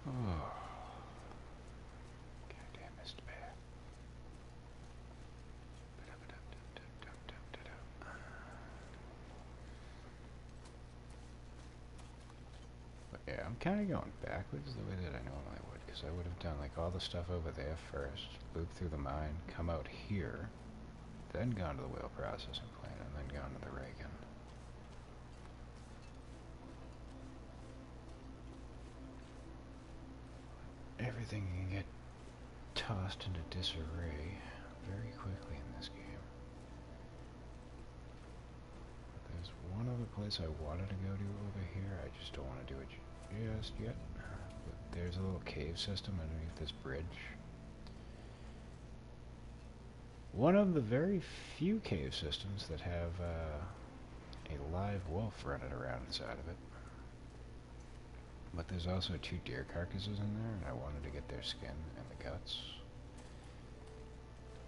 Oh. Goddamn Mr. Bear. But yeah, I'm kind of going backwards the way that I normally would, because I would have done like all the stuff over there first, loop through the mine, come out here, then gone to the wheel processing plant, and then gone to the Reagan. Everything can get tossed into disarray very quickly in this game. But there's one other place I wanted to go to over here. I just don't want to do it just yet. But there's a little cave system underneath this bridge. One of the very few cave systems that have a live wolf running around inside of it. But there's also 2 deer carcasses in there, and I wanted to get their skin and the guts.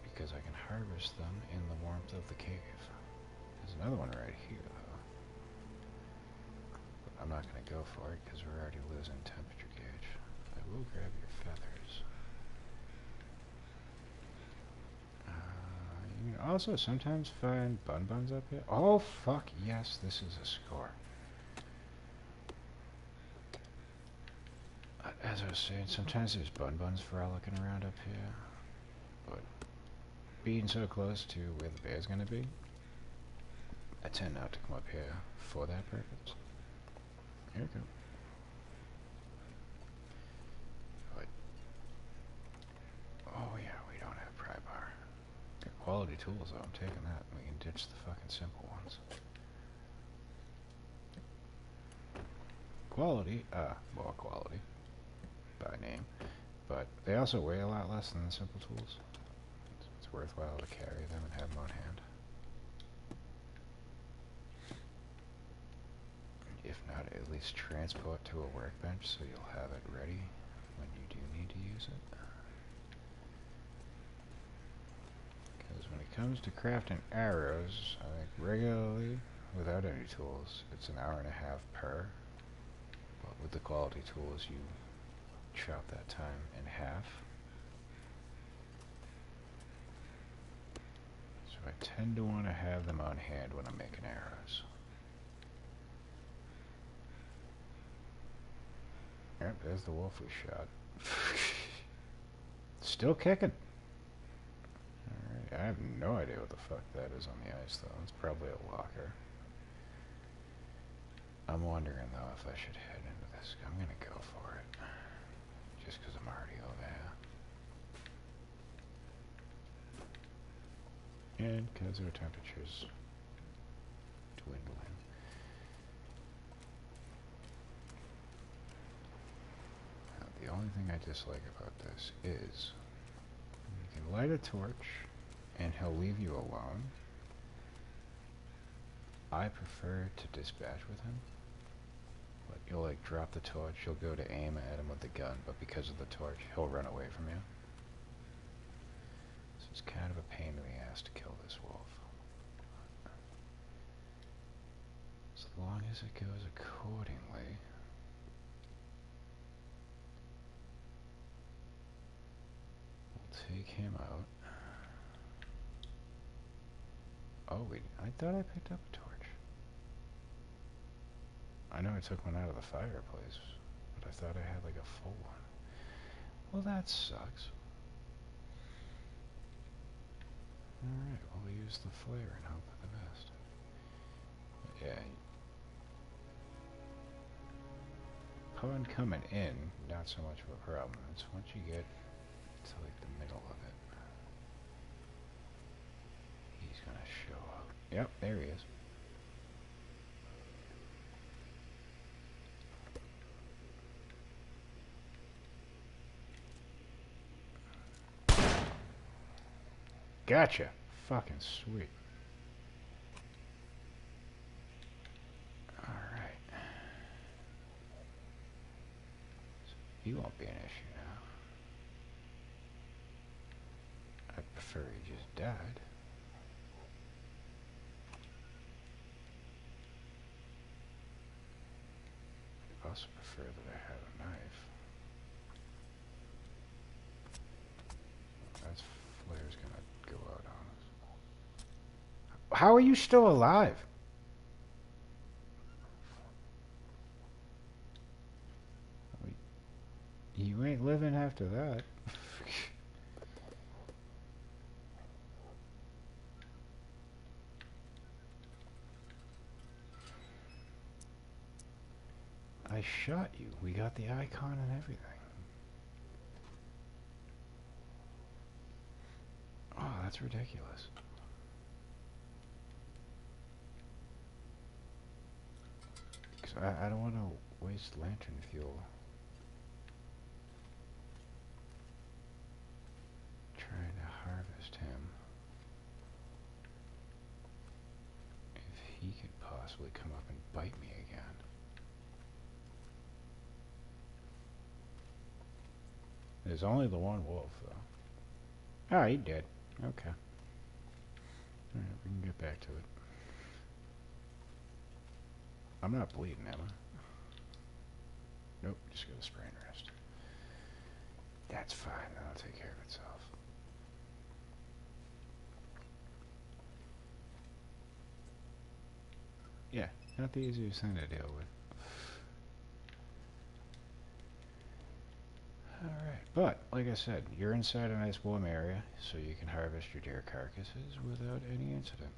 Because I can harvest them in the warmth of the cave. There's another one right here, though. But I'm not going to go for it, because we're already losing temperature gauge. I will grab your feathers. You can also sometimes find bun-buns up here. Oh, fuck, yes, this is a score. As I was saying, sometimes there's bun-buns frolicking around up here, but being so close to where the bear's gonna be, I tend not to come up here for that purpose. Here we go. But, oh yeah, we don't have pry bar. Got quality tools though. I'm taking that. We can ditch the fucking simple ones. Quality, well, quality by name, but they also weigh a lot less than the simple tools. It's worthwhile to carry them and have them on hand. If not, at least transport to a workbench so you'll have it ready when you do need to use it. Because when it comes to crafting arrows, I think regularly, without any tools, it's an hour and a half per. But with the quality tools, you chop that time in half. So I tend to want to have them on hand when I'm making arrows. Yep, there's the wolf we shot. Still kicking. Alright, I have no idea what the fuck that is on the ice though. It's probably a locker. I'm wondering though if I should head into this. I'm gonna go for it. Just because I'm already over here. And because our temperature's dwindling. Now, the only thing I dislike about this is you can light a torch and he'll leave you alone. I prefer to dispatch with him. But you'll like drop the torch, you'll go to aim at him with the gun, but because of the torch, he'll run away from you. So it's kind of a pain in the ass to kill this wolf. As long as it goes accordingly. We'll take him out. Oh wait, I thought I picked up a torch. I know I took one out of the fireplace, but I thought I had like a full one. Well, that sucks. Alright, we'll use the flare and hope for the best. Yeah. Upon coming in, not so much of a problem. It's once you get to like the middle of it. He's gonna show up. Yep, there he is. Gotcha. Fucking sweet. Alright. So he won't be an issue now. I prefer he just died. I also prefer that I had a knife. That flare's gonna go out on us. How are you still alive? You ain't living after that. I shot you. We got the icon and everything. Oh, that's ridiculous. Because I don't want to waste lantern fuel. Trying to harvest him. If he could possibly come up and bite me again. There's only the one wolf, though. Oh, he did. Okay. Alright, we can get back to it. I'm not bleeding, am I? Nope, just got a sprain wrist. That's fine, that'll take care of itself. Yeah, not the easiest thing to deal with. Alright, but, like I said, you're inside a nice warm area, so you can harvest your deer carcasses without any incident.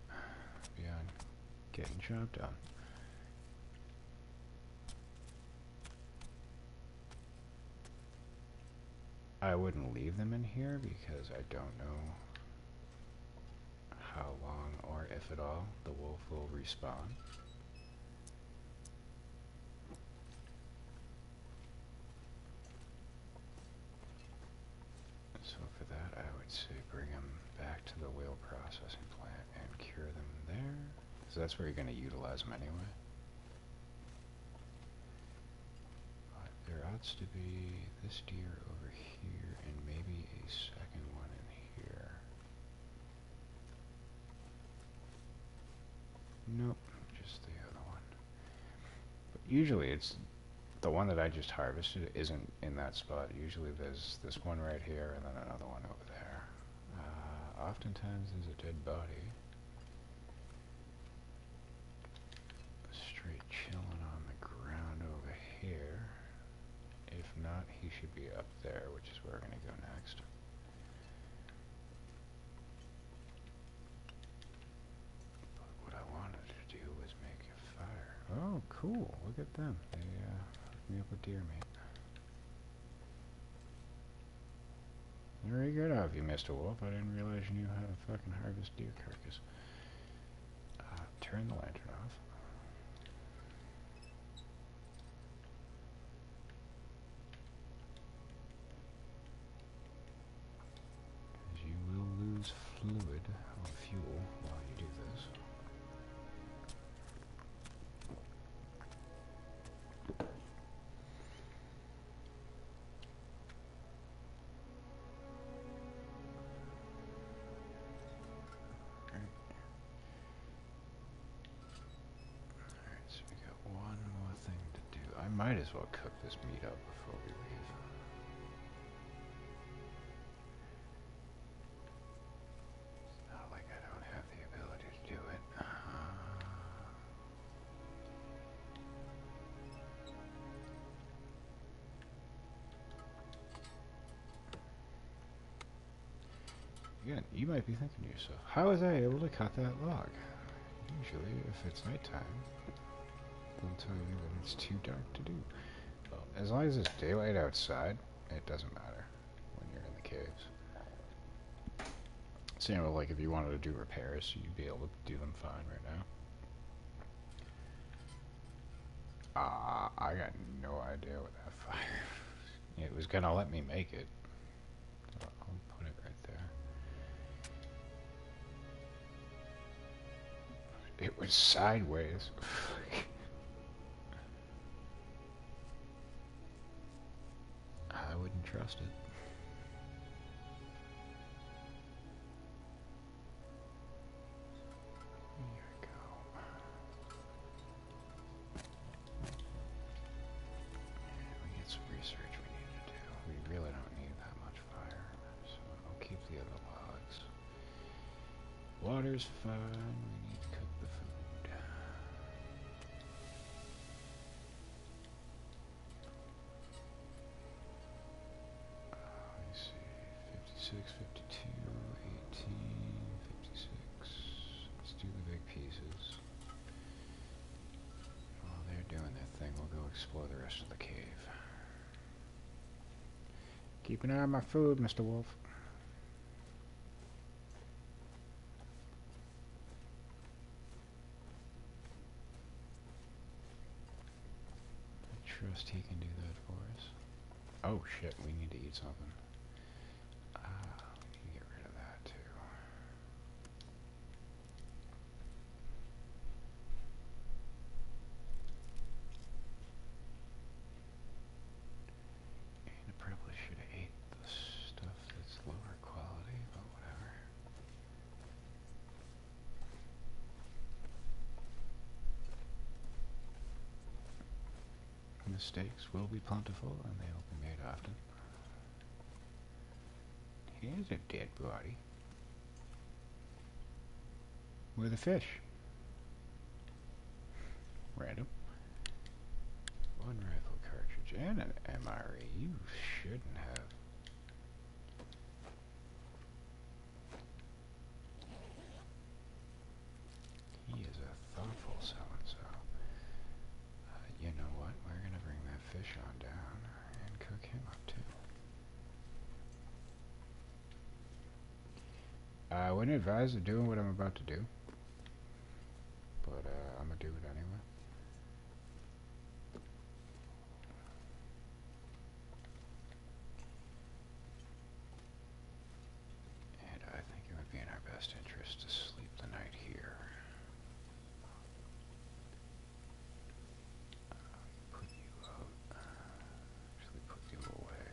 Beyond getting chopped on. I wouldn't leave them in here because I don't know at all, the wolf will respawn. So for that, I would say bring them back to the whale processing plant and cure them there. So that's where you're going to utilize them anyway. But there ought to be this deer over here and maybe a second one in here. Nope, just the other one. But usually it's the one that I just harvested isn't in that spot. Usually there's this one right here and then another one over there. Oftentimes there's a dead body. Straight chilling on the ground over here. If not, he should be up there, which is where we're going to go next. But what I wanted to do was make a fire. Oh, cool. Look at them. They hooked me up with deer meat. Very good of you, Mr. Wolf. I didn't realize you knew how to fucking harvest deer carcass. Turn the lantern off. Because you will lose fluid or fuel while you do this. I might as well cook this meat up before we leave. It's not like I don't have the ability to do it. Again, you might be thinking to yourself, how was I able to cut that log? Usually, if it's nighttime, they'll tell you that it's too dark to do. Well, as long as it's daylight outside, it doesn't matter when you're in the caves. Same with like if you wanted to do repairs, you'd be able to do them fine right now. I got no idea what that fire. It was gonna let me make it. So I'll put it right there. It was sideways. I wouldn't trust it. Here we go. We get some research we need to do. We really don't need that much fire, so I'll keep the other logs. Water's fine. We need to cook the food. Let me see. 56, 52, 18, 56. Let's do the big pieces. While they're doing their thing, we'll go explore the rest of the cave. Keep an eye on my food, Mr. Wolf. Trust he can do that for us. Oh shit, we need to eat something. We can get rid of that too. And I probably should have ate the stuff that's lower quality, but whatever. Mistakes will be plentiful, and they will be made often. Here's a dead body. Where are the fish? Random. One rifle cartridge and an MRE. You shouldn't have. He is a thoughtful so-and-so. You know what? We're gonna bring that fish on down and cook him up too. I wouldn't advise of doing what I'm about to do. but I'm gonna do it anyway. And I think it would be in our best interest to sleep the night here. Put you out. Actually put you away.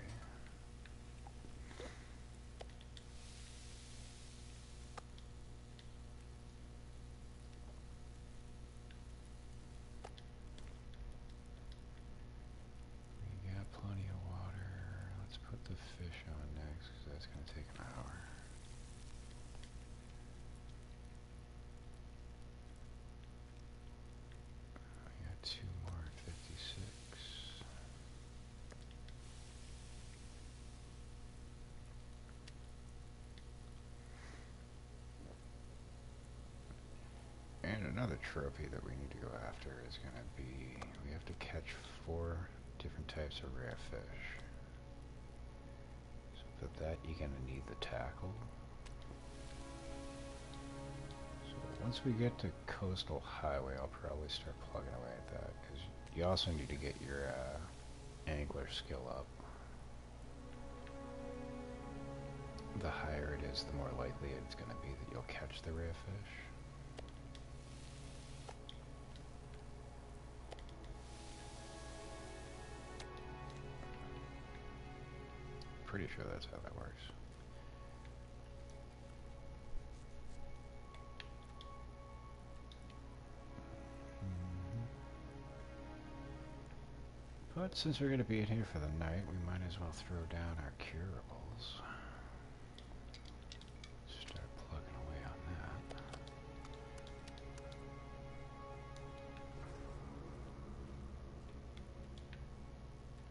We got plenty of water. Let's put the fish on next, because that's going to take an hour. We got 2 more at 56. And another trophy that we need to go after is going to be, we have to catch 4 different types of rare fish. So for that you're going to need the tackle. So once we get to Coastal Highway, I'll probably start plugging away at that, because you also need to get your angler skill up. The higher it is, the more likely it's going to be that you'll catch the rare fish. Pretty sure that's how that works. But since we're going to be in here for the night, we might as well throw down our curables. Start plugging away on that.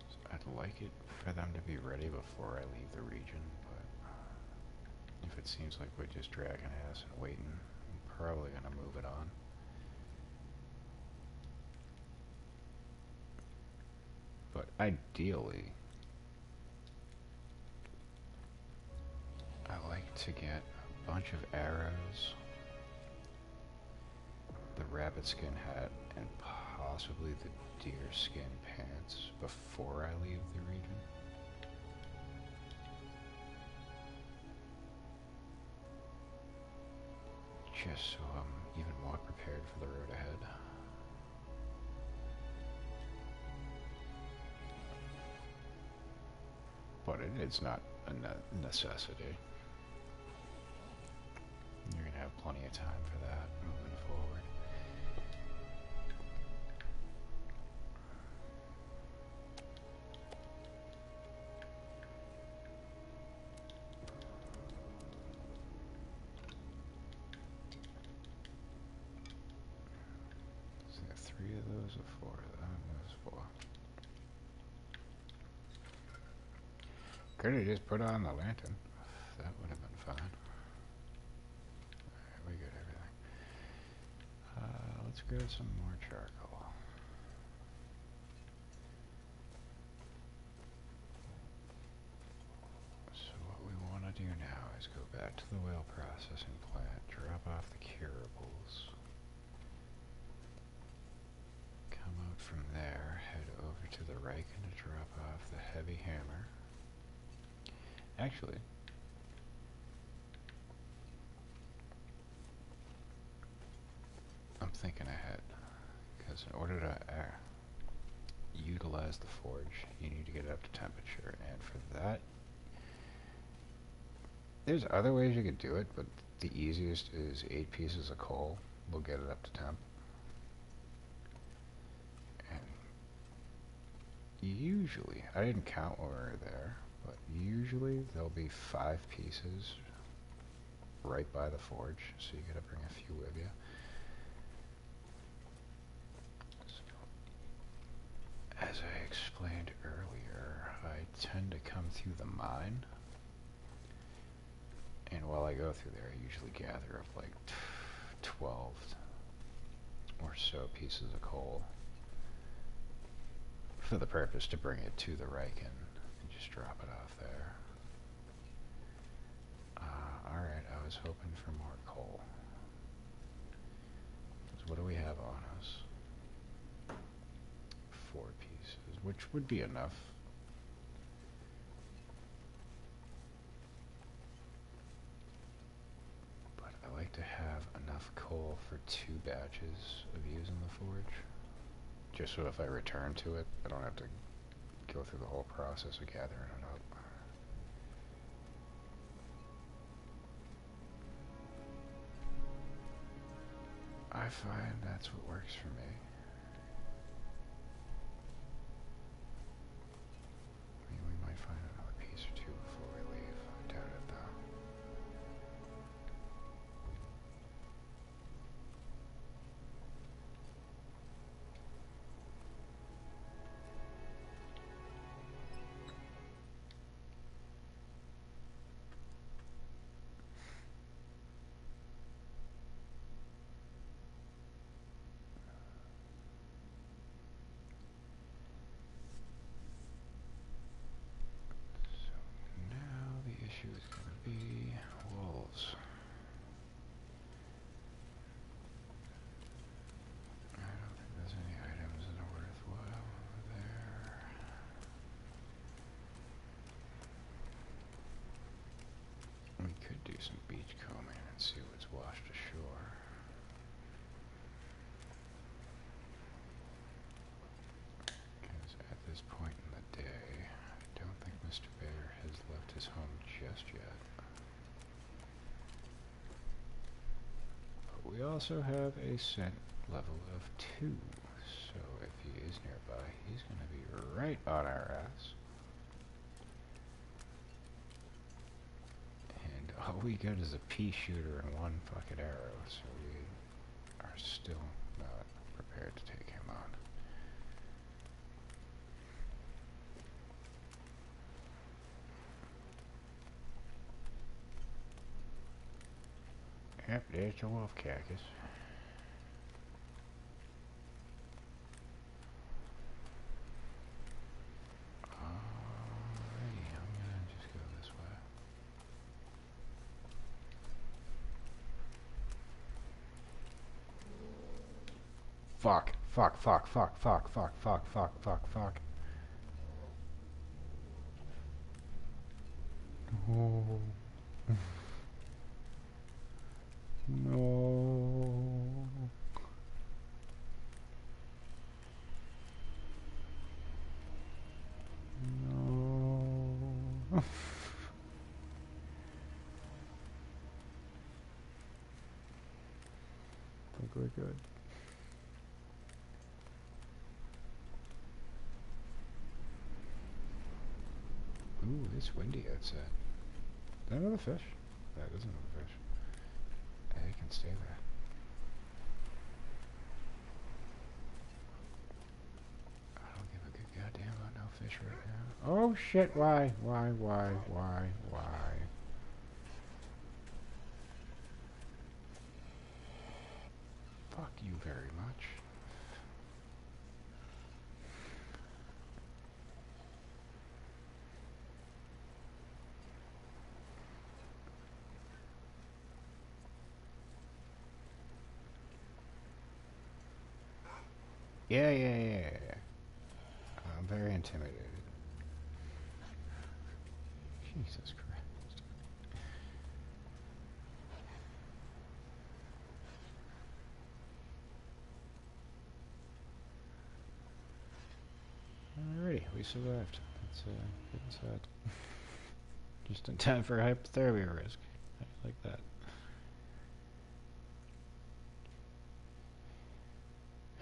So I'd like it for them to be ready before I leave the region, but if it seems like we're just dragging ass and waiting, I'm probably going to move it on. But ideally, I like to get a bunch of arrows, the rabbit skin hat, and possibly the deer skin pants before I leave the region. Just so I'm even more prepared for the road ahead. But it's not a necessity. You're going to have plenty of time for that moving forward. So I got 3 of those or 4 of them. Those 4. Could have just put on the lantern. That would have been fine. Alright, we got everything. Let's grab some more charcoal. So what we want to do now is go back to the whale processing plant, drop off the curables, come out from there, head over to the Riken to drop off the heavy hammer. Actually, I'm thinking ahead, because in order to utilize the forge, you need to get it up to temperature, and for that, there's other ways you could do it, but the easiest is 8 pieces of coal will get it up to temp. And usually, I didn't count when we were there, but usually there'll be 5 pieces right by the forge, so you gotta bring a few with you. So, as I explained earlier, I tend to come through the mine, and while I go through there, I usually gather up like 12 or so pieces of coal for the purpose to bring it to the Riken and just drop it off there. Alright, I was hoping for more coal. So what do we have have on us. 4 pieces, which would be enough. But I like to have enough coal for 2 batches of using the forge. Just so if I return to it, I don't have to go through the whole process of gathering it up. I find that's what works for me. I mean, we might find another piece or 2 before we leave. I doubt it, though. Now the issue is going to be wolves. I don't think there's any items that are worthwhile there. We could do some beach combing and see what's washed ashore. Because at this point in the day, I don't think Mr. Bear has left his home just yet. But we also have a scent level of 2, so if he is nearby, he's going to be right on our ass. And all we got is a pea shooter and 1 fucking arrow, so we are still not prepared to take him on. Yep, there's the wolf carcass. Alrighty, I'm gonna just go this way. Fuck, fuck, fuck, fuck, fuck, fuck, fuck, fuck, fuck, fuck. No. No. No. I think we're good. Ooh, it's windy outside. Is that another fish? That is another fish. Hey, it can stay there. I don't give a good goddamn about no fish right now. Oh shit, why? Why? Fuck you very much. Yeah. I'm very intimidated. Jesus Christ. Alrighty, we survived. Let's get inside. Just in time for a hypothermia risk. I like that.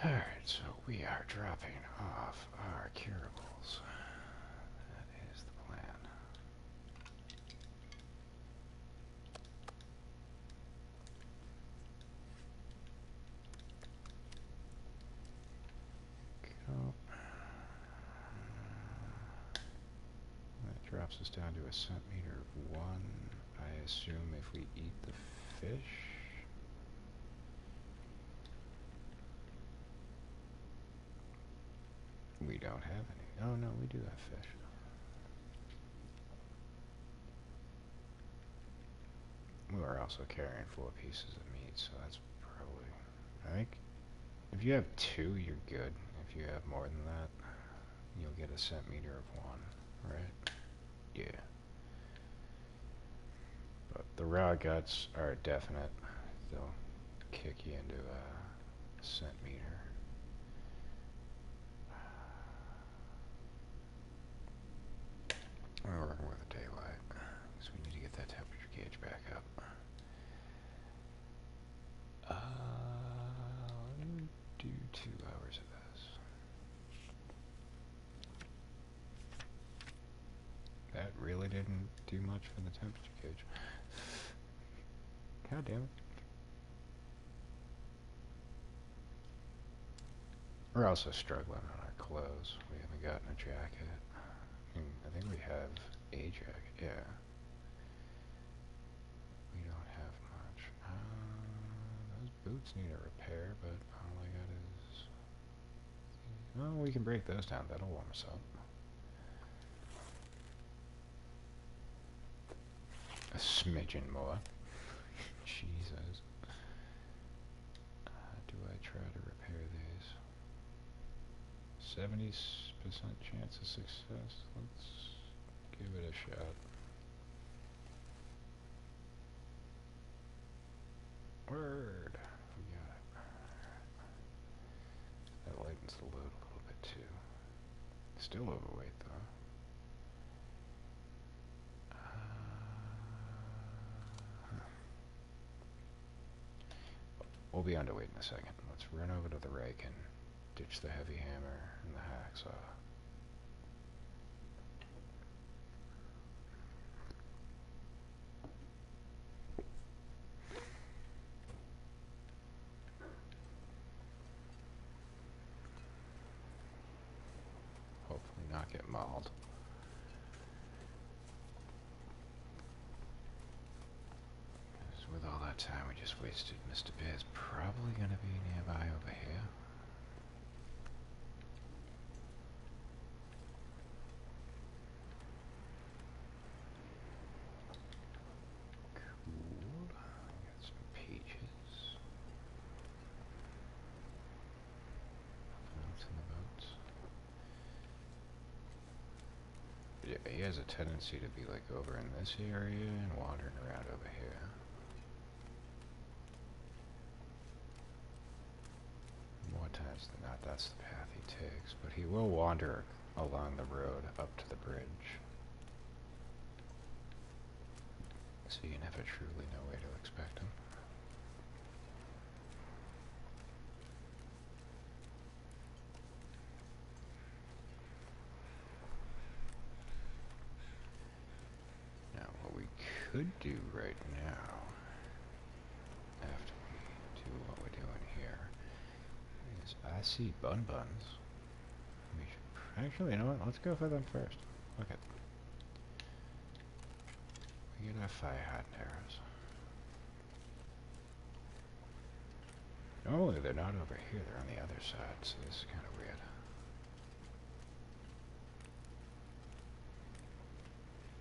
Alright, so we are dropping off our curables. That is the plan. Go. That drops us down to a centimeter of 1. I assume if we eat the fish. We don't have any. Oh no, we do have fish. We are also carrying 4 pieces of meat, so that's probably, I think, If you have 2, you're good. If you have more than that, you'll get a centimeter of 1, right? Yeah. But the raw guts are definite. They'll kick you into a centimeter. We're working with the daylight, so we need to get that temperature gauge back up. Let me do 2 hours of this. That really didn't do much for the temperature gauge. God damn it. We're also struggling on our clothes. We haven't gotten a jacket. I think we have a jacket, yeah. We don't have much. Those boots need a repair, but all I got is... Oh, we can break those down. That'll warm us up. A smidgen more. Jesus. Do I try to repair these? 70% chance of success. Let's give it a shot. Word. We got it. That lightens the load a little bit too. Still overweight though. We'll be underweight in a second. Let's run over to the rake and ditch the heavy hammer and the hacksaw. Hopefully not get mauled. With all that time we just wasted, Mr. Bear's probably gonna be nearby over here. Cool. Got some peaches. Nothing else in the boats. Yeah, he has a tendency to be like over in this area and wandering around over here. More times than not, that's the path he takes, but he will wander along the road up to the bridge. So you never truly know where to expect him. Now, what we could do right now, after we do what we're doing here, is I see bun buns. We should, actually, you know what? Let's go for them first. Okay. We get our fire hot arrows. Normally they're not over here, they're on the other side, so this is kind of weird.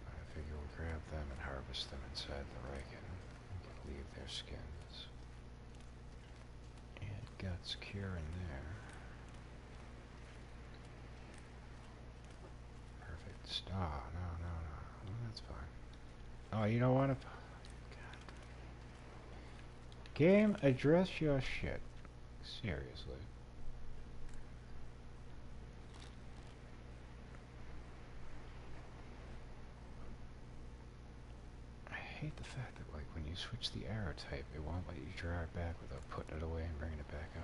But I figure we'll grab them and harvest them inside the Riken. We can leave their skins. And guts cure in there. Perfect star. No, no, no. Well, that's fine. Oh, you don't want to... Game, address your shit. Seriously. I hate the fact that, like, when you switch the arrow type, it won't let you draw it back without putting it away and bringing it back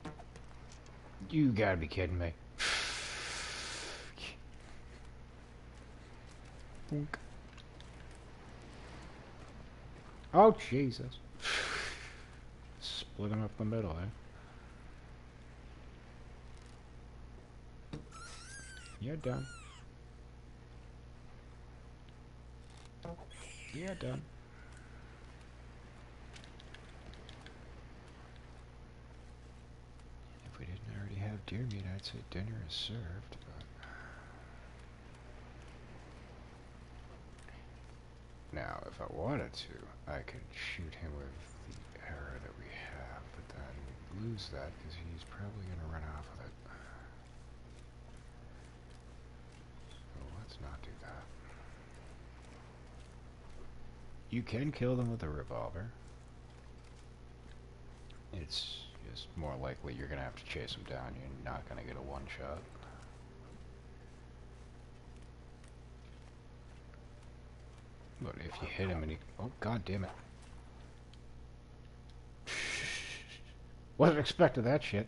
up. You gotta be kidding me. Oh, Jesus. Split them up the middle, eh? You're done. You're done. If we didn't already have deer meat, I'd say dinner is served, but... Now, if if I wanted to, I could shoot him with the arrow that we have, but then we'd lose that because he's probably going to run off with it. So let's not do that. You can kill them with a revolver. It's just more likely you're going to have to chase them down. You're not going to get a one-shot. But if you hit him and he... Oh, god damn it. Wasn't expecting that shit.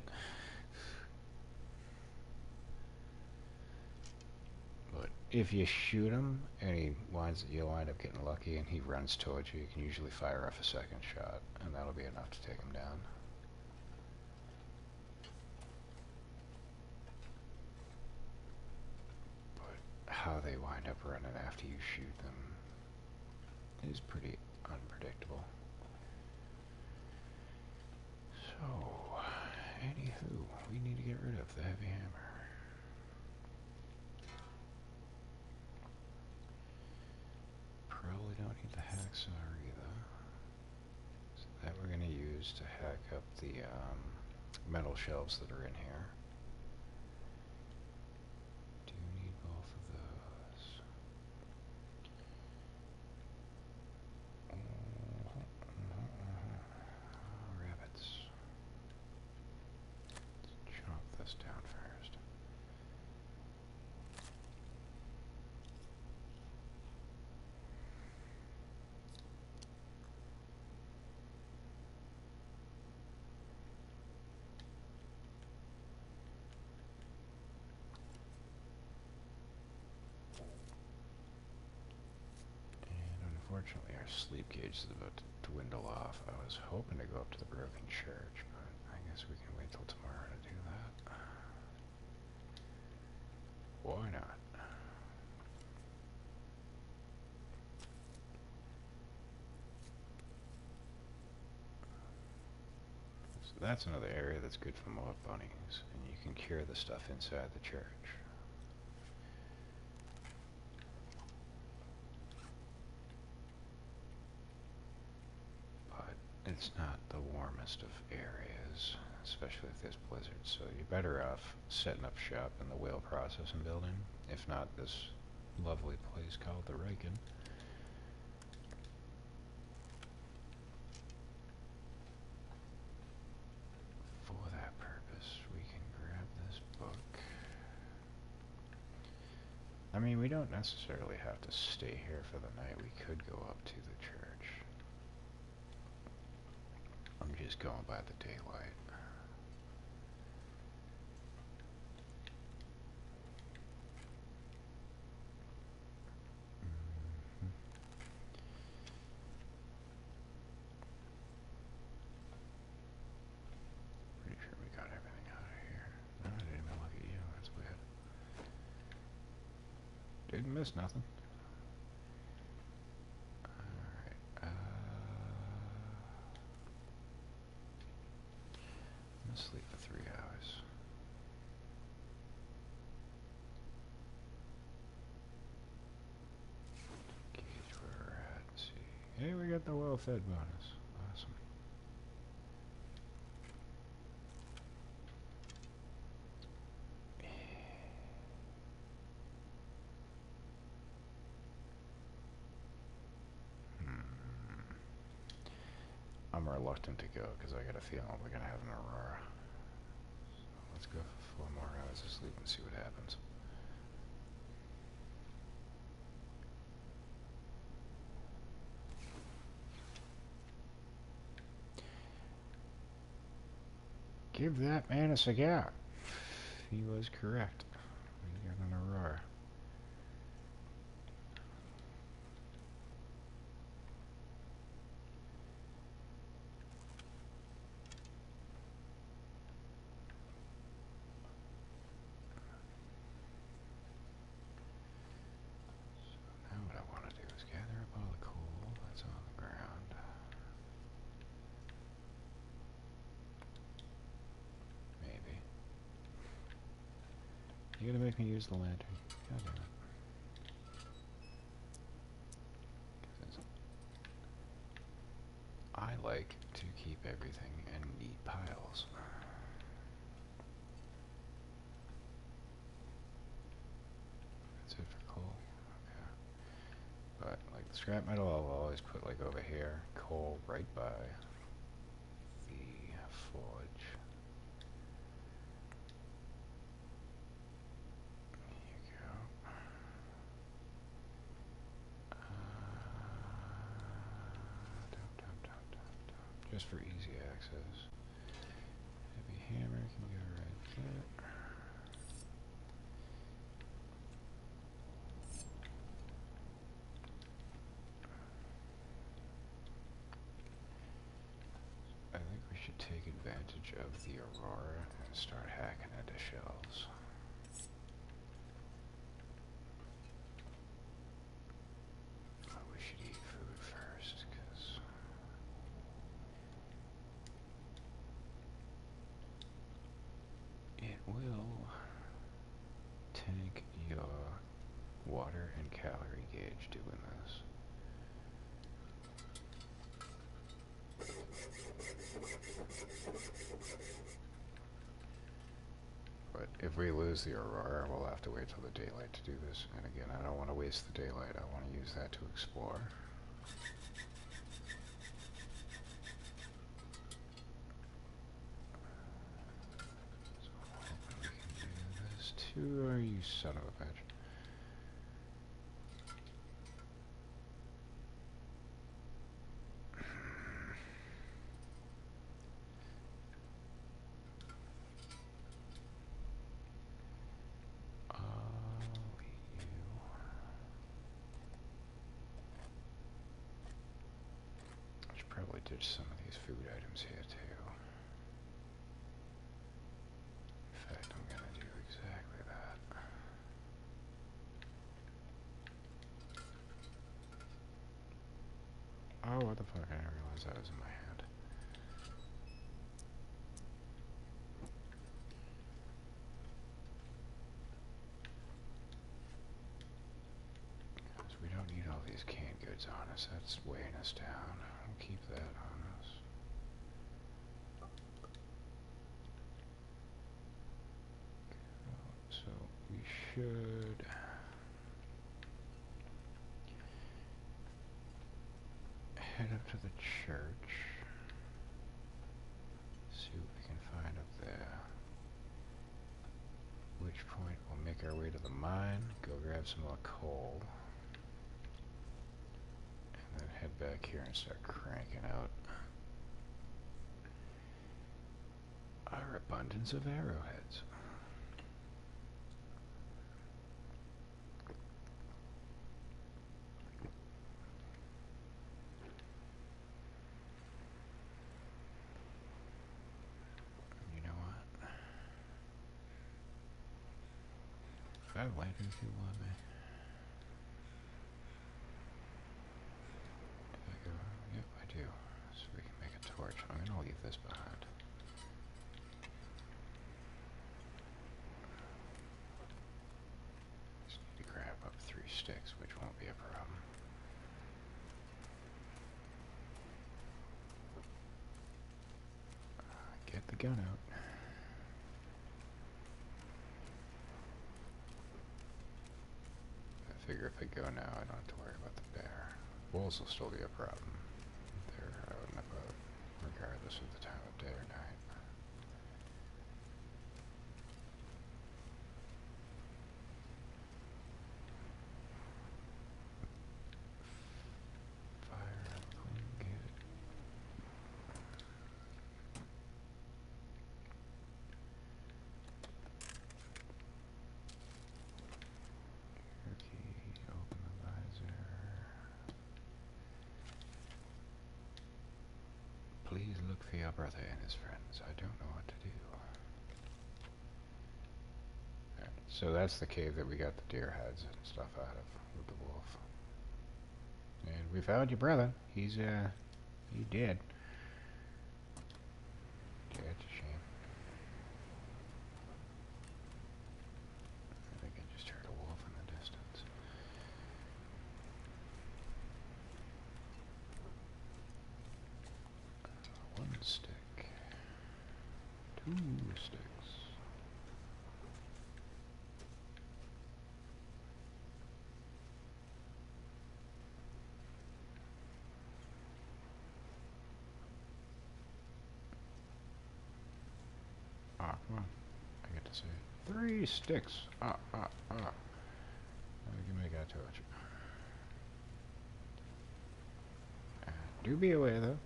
But if you shoot him and you'll wind up getting lucky and he runs towards you, you can usually fire off a second shot, and that'll be enough to take him down. But how they wind up running after you shoot them is pretty unpredictable. So, anywho, we need to get rid of the heavy hammer. Probably don't need the hacksaw either. So that we're going to use to hack up the metal shelves that are in here. Do need both of those. Rabbits. Let's chop this down first. Unfortunately, our sleep gauge is about to dwindle off. I was hoping to go up to the broken church, but I guess we can wait till tomorrow to do that. Why not? So that's another area that's good for moth bunnies, and you can cure the stuff inside the church. It's not the warmest of areas, especially if there's blizzards, so you're better off setting up shop in the whale processing building, if not this lovely place called the Riken. For that purpose, we can grab this book. I mean, we don't necessarily have to stay here for the night. We could go up to the church. I'm just going by the daylight. Pretty sure we got everything out of here. No, I didn't even look at you. That's weird. Didn't miss nothing. Sleep for 3 hours. Gauge where we're at. See. Hey, we got the well-fed bonus. Awesome. I'm reluctant to go because I got a feeling we're going to have an aurora. So let's go for 4 more hours of sleep and see what happens. Give that man a cigar. He was correct. We got an aurora. You're gonna make me use the lantern. God damn it. like to keep everything in neat piles. That's it for coal? Okay. But, like, the scrap metal I'll always put, like, over here. Coal right by the forge. There you go. Just for easy access. Heavy hammer can go right there. I think we should take advantage of the aurora and start hacking into shells. Oh, we should eat food first, because it will tank your water and calorie gauge doing this. But if we lose the aurora, we'll have to wait till the daylight to do this. And again, I don't want to waste the daylight. I want to use that to explore. So hoping we can do this too. Or you son of a bitch. Probably ditch some of these food items here too. In fact, I'm gonna do exactly that. Oh, what the fuck? I didn't realize that was in my hand. Because we don't need all these canned goods on us. That's weighing us down. We'll keep that on us. So we should head up to the church. See what we can find up there. At which point we'll make our way to the mine, go grab some more coal, and then head back here and start cranking out our abundance of arrowheads. You know what? If I light if you want me. Do I go? Yep, I do. So we can make a torch. I'm gonna leave this behind. Just need to grab up 3 sticks, which won't be a problem. Get the gun out. I figure if I go now, I don't have to worry about the bear. Wolves will still be a problem. They're out and about, regardless of the time of day or night. Fire up, clean, get it. Key, open the visor. Please look for your brother and his friends. I don't know what to do. Right, so that's the cave that we got the deer heads and stuff out of with the wolf. And we found your brother. He's he dead. Yeah, it's a shame. I think I just heard a wolf in the distance. Ooh, sticks. Ah, come on. I get to say 3 sticks. Ah. Give me a torch. Do be aware, though,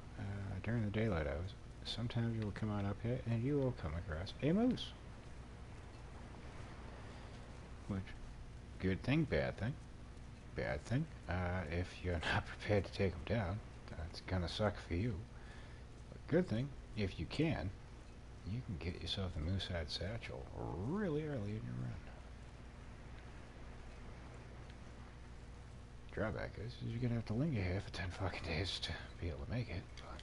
during the daylight hours, sometimes you will come on up here and you will come across a moose. Which, good thing, bad thing. Bad thing, if you're not prepared to take them down, that's gonna suck for you. But good thing, if you can get yourself a moose-hide satchel really early in your run. Drawback is you're gonna have to linger here for 10 fucking days to be able to make it, but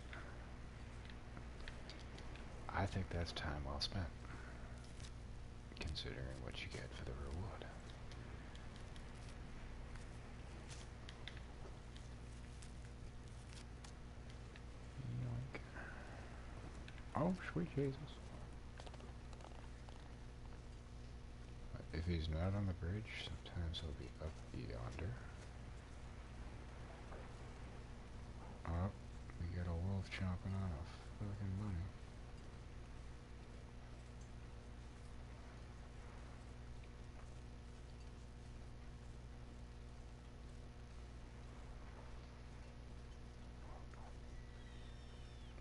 I think that's time well spent, considering what you get for the reward. Yoink. Oh, sweet Jesus. If he's not on the bridge, sometimes he'll be up yonder. Oh, we got a wolf chomping on a fucking bunny.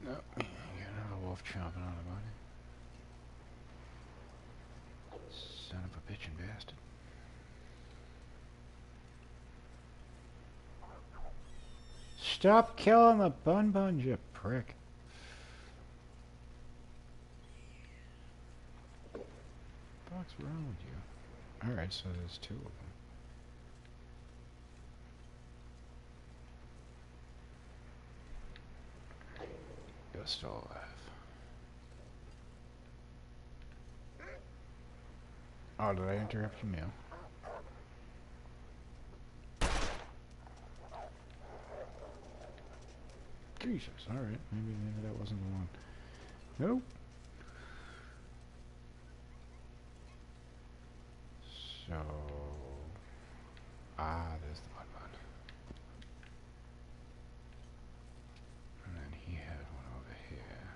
No, you got another wolf chomping on a bunny. Son of a bitchin' bastard. Stop killing the bun, you prick. What's wrong with you? Alright, so there's 2 of them. You're still alive. Oh, did I interrupt your meal? Jesus, alright. Maybe that wasn't the one. Nope. So... there's the bun. And then he had one over here.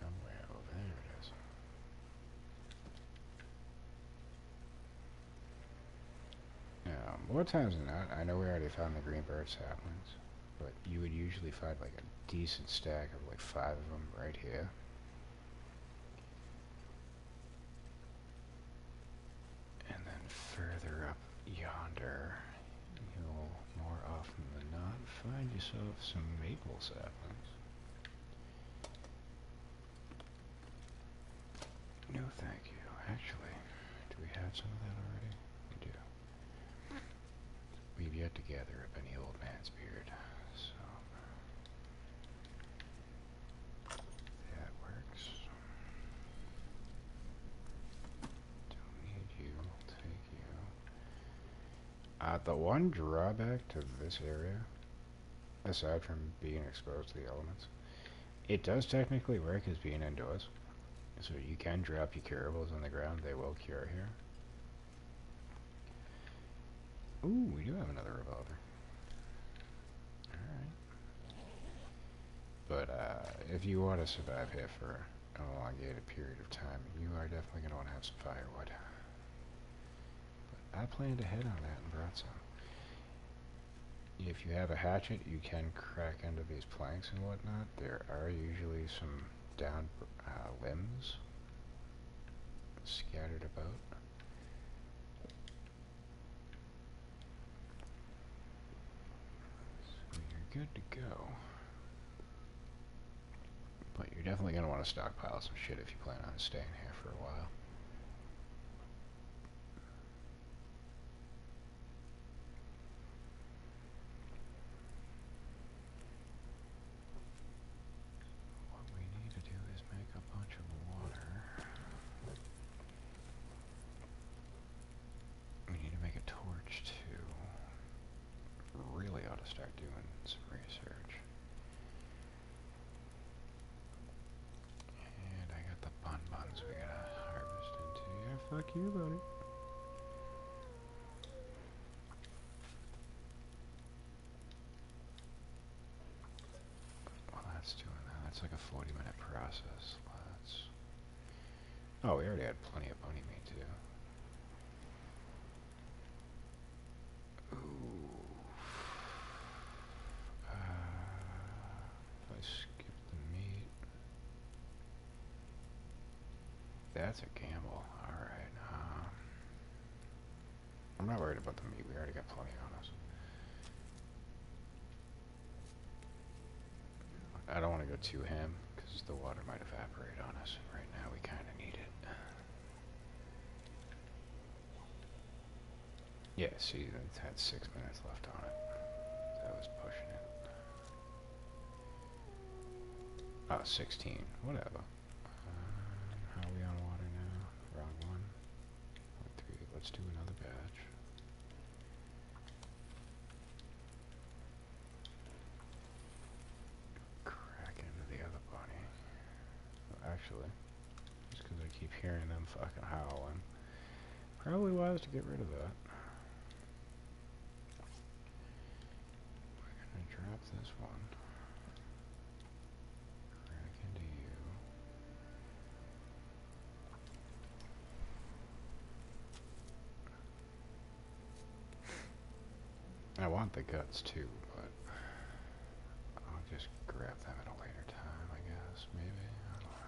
Somewhere over there it is. Now, more times than not, I know we already found the green bird saplings, but you would usually find like a decent stack of like 5 of them right here. And then further up yonder, you'll more often than not find yourself some maple saplings. No, thank you. Actually, do we have some of that already? We do. We've yet to gather up any old man's beard, so that works. Don't need you, I'll take you. The one drawback to this area, aside from being exposed to the elements, it does technically work as being indoors. So you can drop your curables on the ground, they will cure here. Ooh, we do have another revolver. Alright. But if you want to survive here for an elongated period of time, you are definitely going to want to have some firewood. But I planned ahead on that and brought some. If you have a hatchet, you can crack into these planks and whatnot. There are usually some down limbs scattered about. So you're good to go. But you're definitely going to want to stockpile some shit if you plan on staying here for a while. What we need to do is make a bunch of water. We need to make a torch too. Really ought to start Fuck you, buddy. Well, that's doing that. That's like a 40-minute process. Let's... Oh, we already had plenty of bunny meat, too. Ooh. If I skip the meat... That's a gamble. Alright. I'm not worried about the meat. We already got plenty on us. I don't want to go too ham, because the water might evaporate on us. And right now we kind of need it. Yeah, see, it had 6 minutes left on it. That was pushing it. Oh, 16. Whatever. How are we on water now? Wrong one. 3. Let's do another batch. Crack into the other bunny. Well, actually, just because I keep hearing them fucking howling. Probably wise to get rid of that. We're gonna drop this one. Crack into you. I want the guts too, but I'll just grab them at a later time, I guess, maybe. I don't know.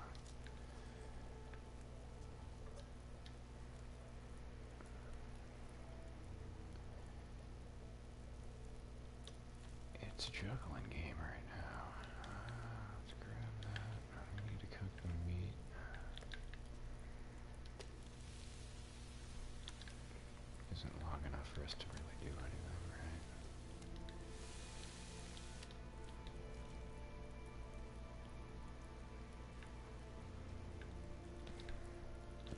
It's a juggling game right now. Let's grab that. We need to cook the meat. Isn't long enough for us to really do anything, right?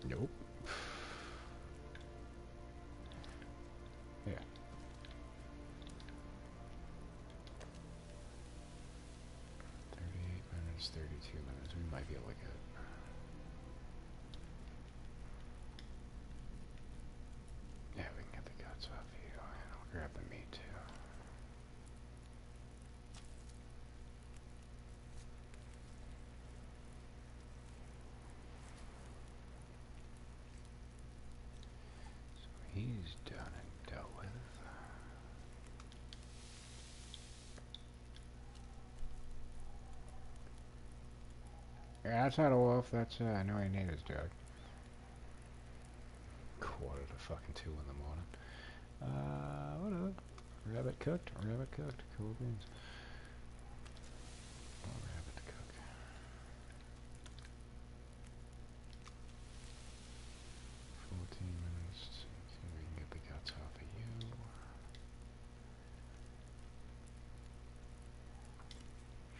Nope. Yeah. 38 minutes, 32 minutes. We might be able to get... Yeah, we can get the guts off you. And I'll grab the meat too. So he's done and dealt with. Yeah, that's not a wolf. That's I know he named his dog. Quarter to fucking 2 in the morning. Whatever. Rabbit cooked. Rabbit cooked. Cool beans. Oh, rabbit cook. 14 minutes. See if we can get the guts off of you.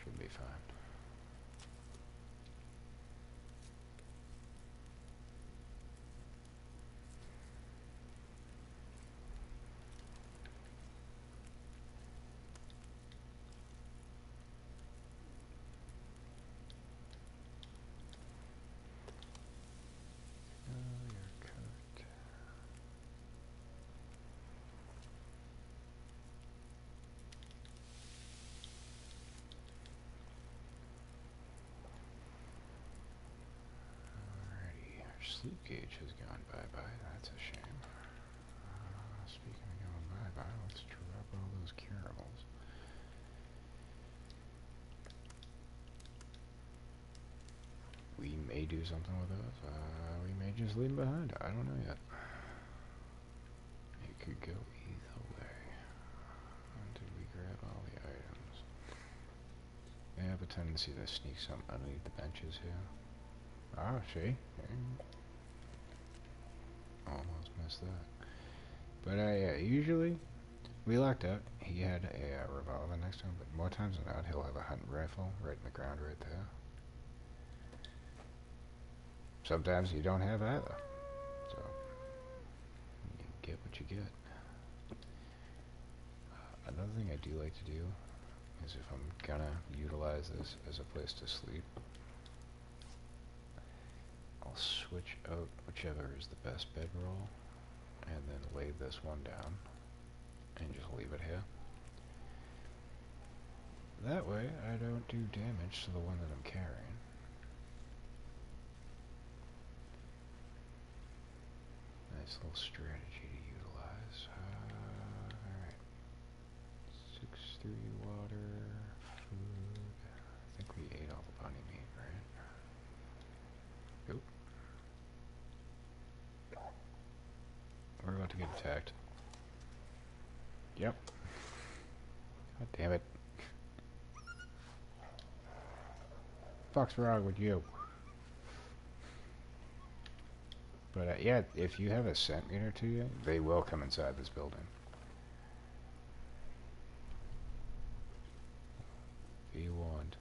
Should be fine. Sleep gauge has gone bye-bye. That's a shame. Speaking of going bye-bye, let's drop all those caramels. We may do something with those. We may just leave them behind. I don't know yet. It could go either way. Did we grab all the items? I have a tendency to sneak some underneath the benches here. Ah, see? Almost missed that. But yeah, usually we lucked out. He had a revolver next to him, but more times than not, he'll have a hunting rifle right in the ground right there. Sometimes you don't have either. So, you get what you get. Another thing I do like to do is if I'm gonna utilize this as a place to sleep, I'll switch out whichever whichever is the best bedroll, and then lay this one down, and just leave it here. That way, I don't do damage to the one that I'm carrying. Nice little strategy to utilize. Alright. 6-3 water, food. I think we ate all the bunny meat, right? Nope. We're about to get attacked. Yep. God damn it. Fuck's wrong with you? But yeah, if you have a scent meter to you, they will come inside this building. Be warned.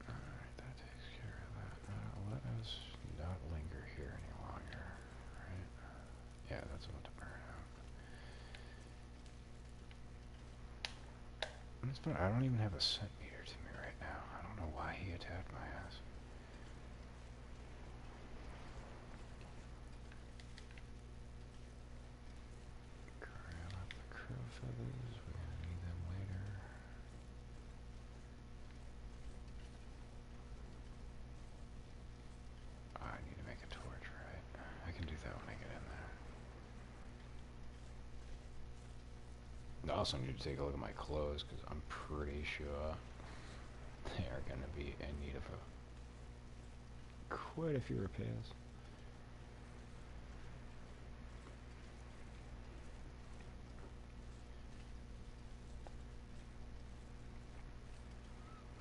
Alright, that takes care of that. Let us not linger here any longer. Right? Yeah, that's about to burn out. That's fine. I don't even have a scent meter to me right now. I don't know why he attacked my ass. Grab up the crow feathers. We're gonna need them later. I need to make a torch, right? I can do that when I get in there. Also, I need to take a look at my clothes, because I'm pretty sure they are going to be in need of quite a few repairs.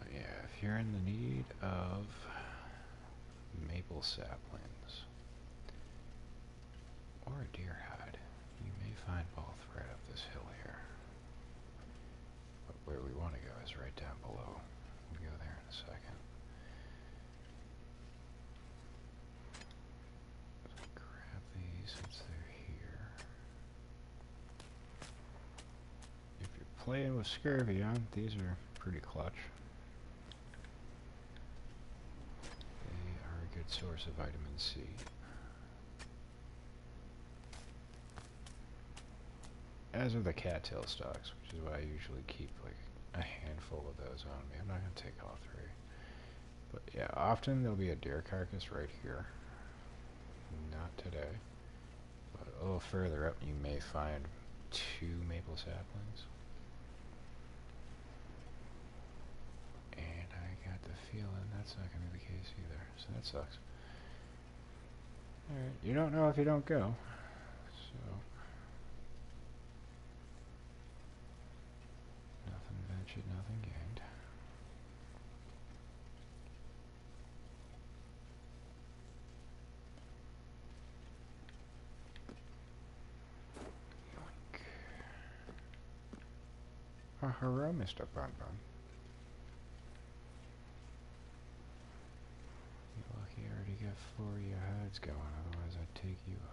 But yeah, if you're in the need of maple saplings or a deer hide, you may find both right up this hill here. But where we want to go is right down below. We'll go there in a second. So grab these since they're here. If you're playing with scurvy on, these are pretty clutch. They are a good source of vitamin C. As are the cattail stalks, which is why I usually keep like a handful of those on me. I'm not going to take all 3. But yeah, often there'll be a deer carcass right here. Not today. But a little further up you may find 2 maple saplings. And I got the feeling that's not going to be the case either. So that sucks. Alright, you don't know if you don't go. So... nothing ventured, nothing gained. Yoink. Oh, hello, Mr. Bun Bun. You're lucky I already got 4 of your hides going, otherwise I'd take you out.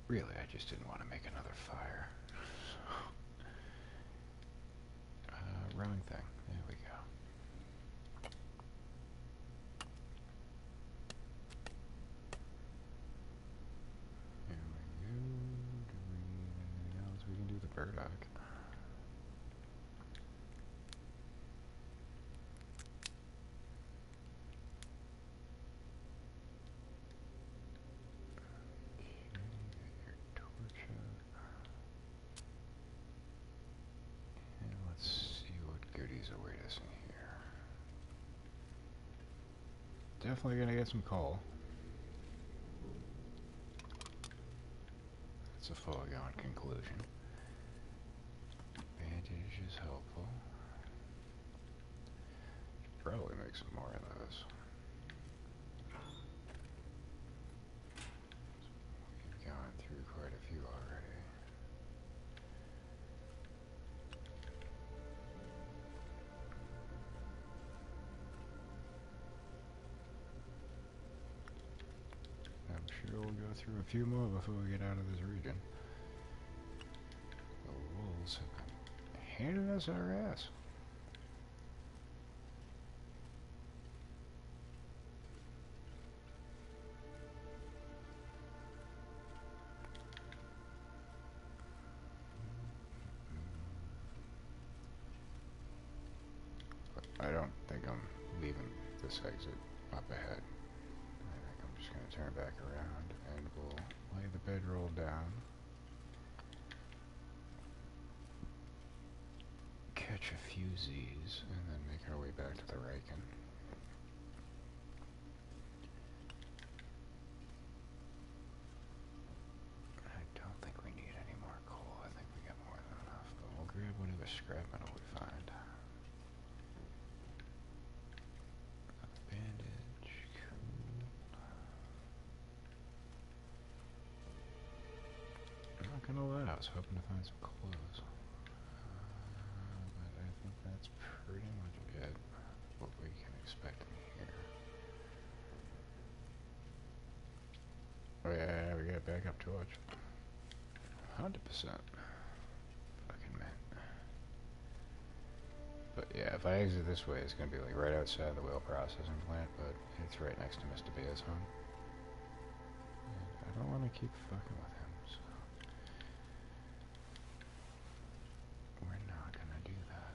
Really, I just didn't want to make another fire. Wrong thing. There we go. There we go. Do we need anything else? We can do the burdock. Definitely gonna get some coal. That's a foregone conclusion. Bandage is helpful. Should probably make some more of those. We've gone through quite a few already. through a few more before we get out of this region. The wolves have been handing us our ass. I don't think I'm leaving this exit up ahead. I think I'm just going to turn back around and we'll lay the bedroll down. Catch a few Z's and then make our way back to the Riken. I don't think we need any more coal. I think we got more than enough, but we'll grab whatever scrap metal we find. Gonna lie, I was hoping to find some clothes, but I think that's pretty much it. What we can expect in here. Oh yeah, we got backup torch. 100%. Fucking man. But yeah, if I exit this way, it's gonna be like right outside the whale processing plant, but it's right next to Mr. Bear's home. And I don't want to keep fucking with him, so. We're not gonna do that.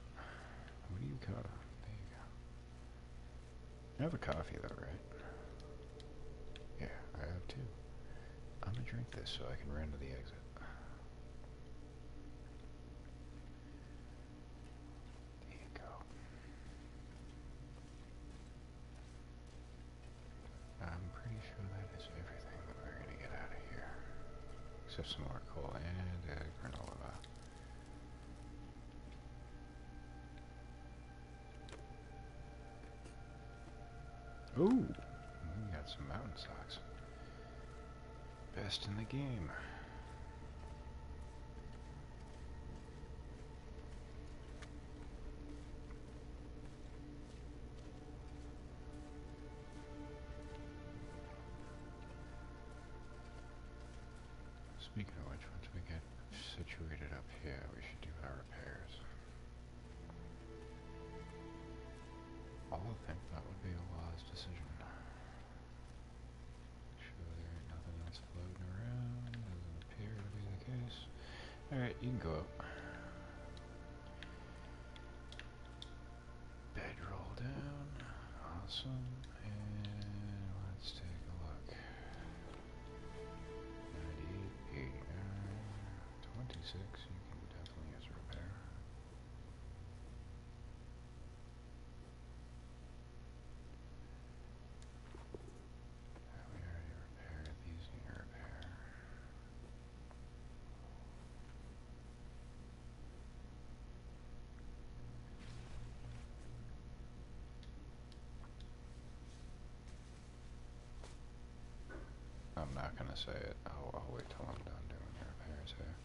What do you got? There you go. I have a coffee though, right? Yeah, I have two. I'm gonna drink this so I can run to the exit. There you go. I'm pretty sure that is everything that we're gonna get out of here. Except some more coal and granola. Ooh, we got some mountain socks. Best in the game. Speaking of which, once we get situated up here, we should do our repairs. I'll think that would be a wise decision. Make sure there ain't nothing else floating around. Doesn't appear to be the case. Alright, you can go up. Bedroll down. Awesome. And let's take a look. 98, 89, 26. You can definitely use a repair. We already repaired. These need a repair. I'm not gonna say it. I'll wait till I'm done doing the repairs here.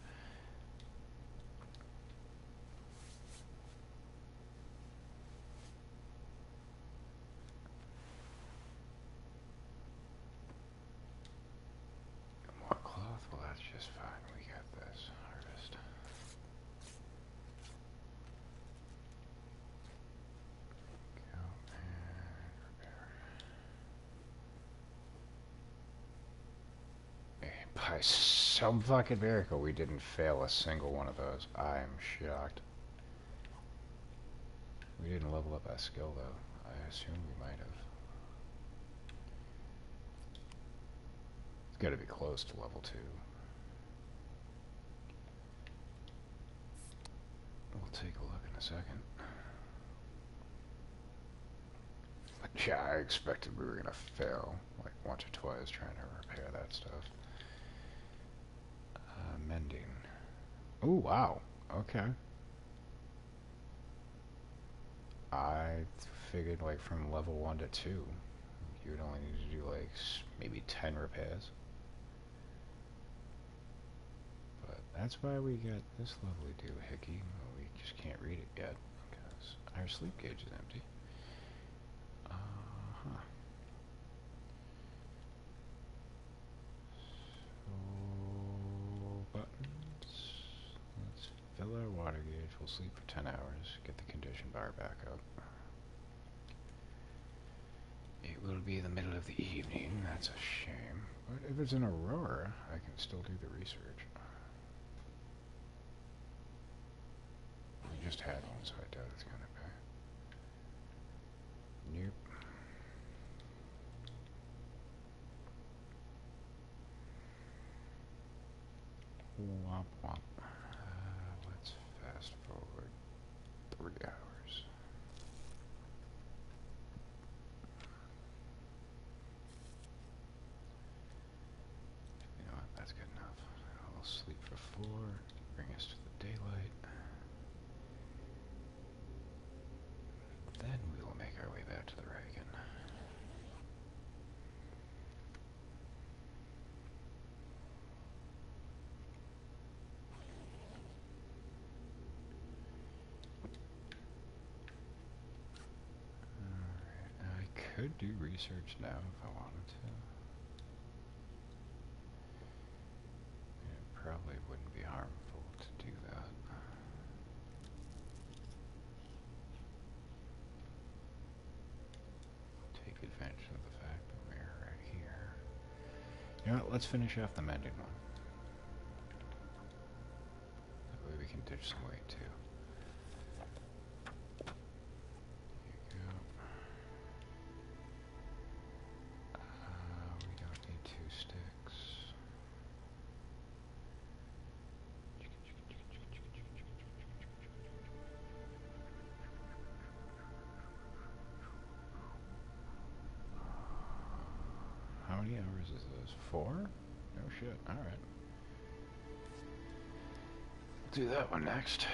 More cloth? Well, that's just fine. We got this. Harvest. Go and repair. And by some fucking miracle, we didn't fail a single one of those. I'm shocked. We didn't level up our skill, though. I assume we might have. It's got to be close to level 2. We'll take a look in a second. Yeah, I expected we were going to fail like once or twice trying to repair that stuff. Mending. Oh, wow. Okay. I figured like from level 1 to 2, you would only need to do like maybe 10 repairs. But that's why we got this lovely doohickey. Well, we just can't read it yet because our sleep gauge is empty. 10 hours. Get the condition bar back up. It will be the middle of the evening. That's a shame. But if it's an aurora, I can still do the research. We just had one, so I doubt it's gonna be. Nope. Womp womp. Let's fast forward 3 hours. You know what? That's good enough. I'll sleep for 4. Bring us to the daylight. Then we will make our way back to the Reagan. Could do research now if I wanted to. It probably wouldn't be harmful to do that. Take advantage of the fact that we're right here. You know what, let's finish off the mending one. That way we can ditch some weight too. How many hours is this? 4? No shit. Alright. We'll do that one next.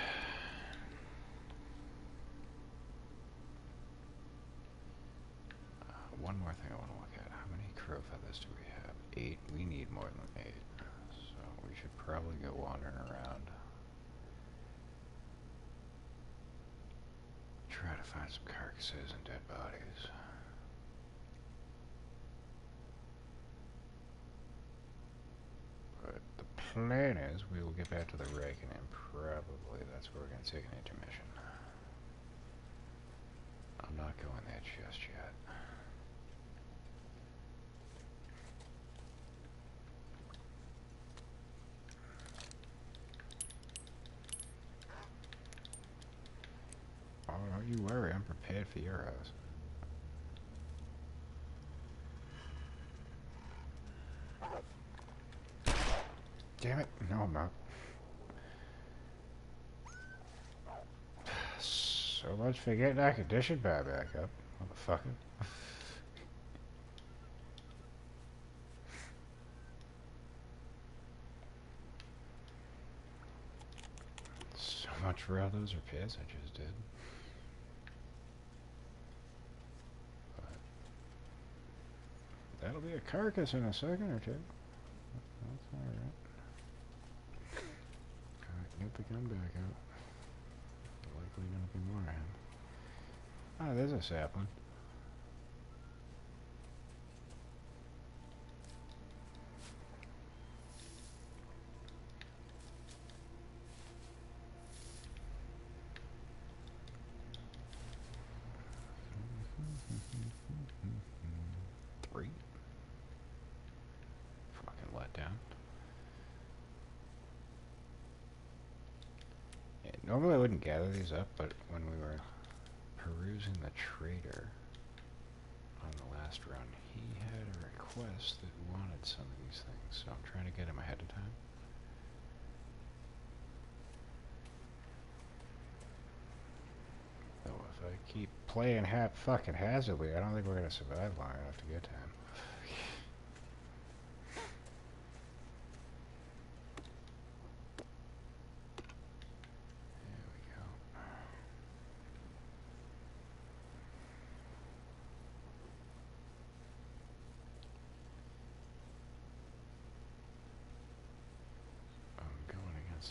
One more thing I want to look at. How many crow feathers do we have? 8. We need more than 8. So we should probably go wandering around. Try to find some carcasses and dead bodies. Plan is we will get back to the Reagan and probably that's where we're going to take an intermission. I'm not going there just yet. Oh, don't you worry, I'm prepared for your house. Damn it. No, I'm not. So much for getting that condition bar back up, motherfucker. So much for all those repairs I just did. But that'll be a carcass in a second or two. That's alright. Get the gun back out. Likely gonna be more in. Ah, there's a sapling. Three. Fucking letdown. Normally I wouldn't gather these up, but when we were perusing the trader on the last run, he had a request that wanted some of these things, so I'm trying to get him ahead of time. Though if I keep playing fucking hazardly, I don't think we're gonna survive long enough to get to him.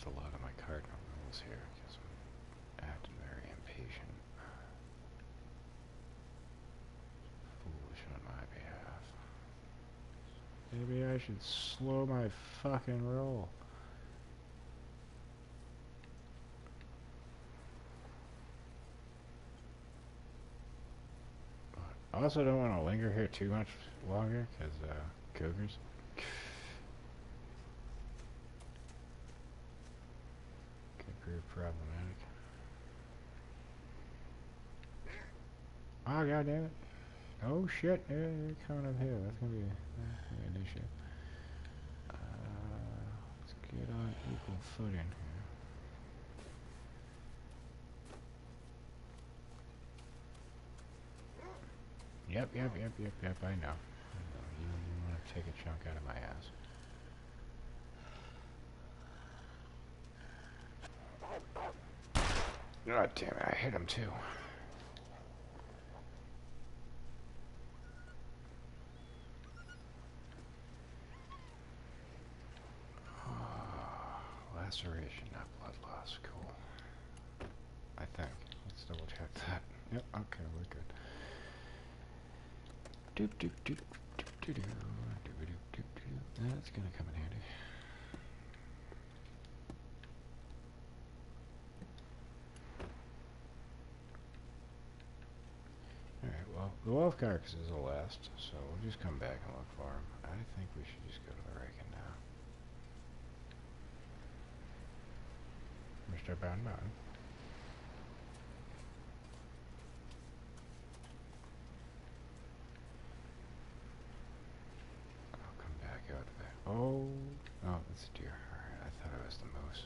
A lot of my cardinal rules here because I'm acting very impatient. Foolish on my behalf. Maybe I should slow my fucking roll. I also don't want to linger here too much longer, because, cougars. Could prove problematic. Oh, god damn it. Oh shit, yeah, you're coming up here. That's gonna be an issue. Let's get on equal footing here. Yep, I know. You want to take a chunk out of my ass. God damn it, I hit him too. Laceration, not blood loss. Cool. I think. Let's double check that. Yep, okay, we're good. Doop doop doop doop doop doop doop doop doop. That's gonna come in handy. Alright, well, the wolf carcasses will last, so we'll just come back and look for them. I think we should just go to the Reagan now. Mr. Bonbon. I'll come back out of there. Oh, that's a deer. Alright, I thought it was the moose.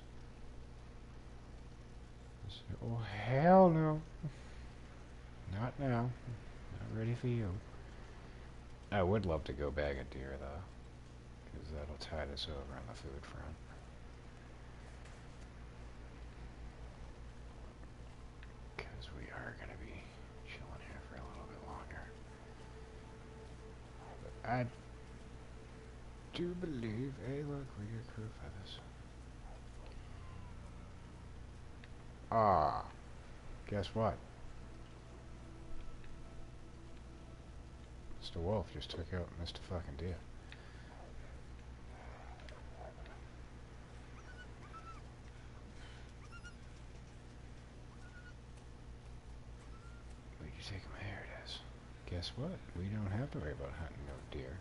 Oh, hell no. Not now. Not ready for you. I would love to go bag a deer, though, because that'll tide us over on the food front. Because we are going to be chilling here for a little bit longer. But I do believe... Hey, look, we get crew feathers. Ah, guess what? Mr. Wolf just took out Mr. fucking Deer. Where'd you take him? Here it is. Guess what? We don't have to worry about hunting no deer.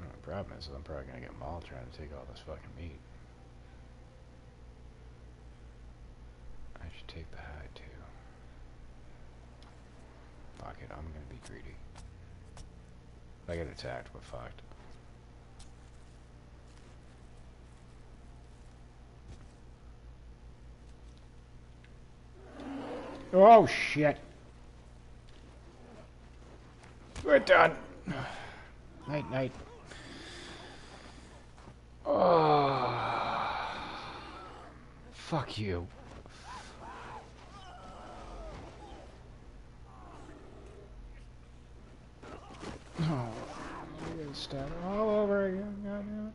Well, the problem is I'm probably gonna get mauled trying to take all this fucking meat. I should take the hide too. Fuck it, I'm gonna be greedy. If I get attacked, we're fucked. Oh shit! We're done! Night, night. Oh, fuck you. Oh, I gotta start all over again. Goddamn it.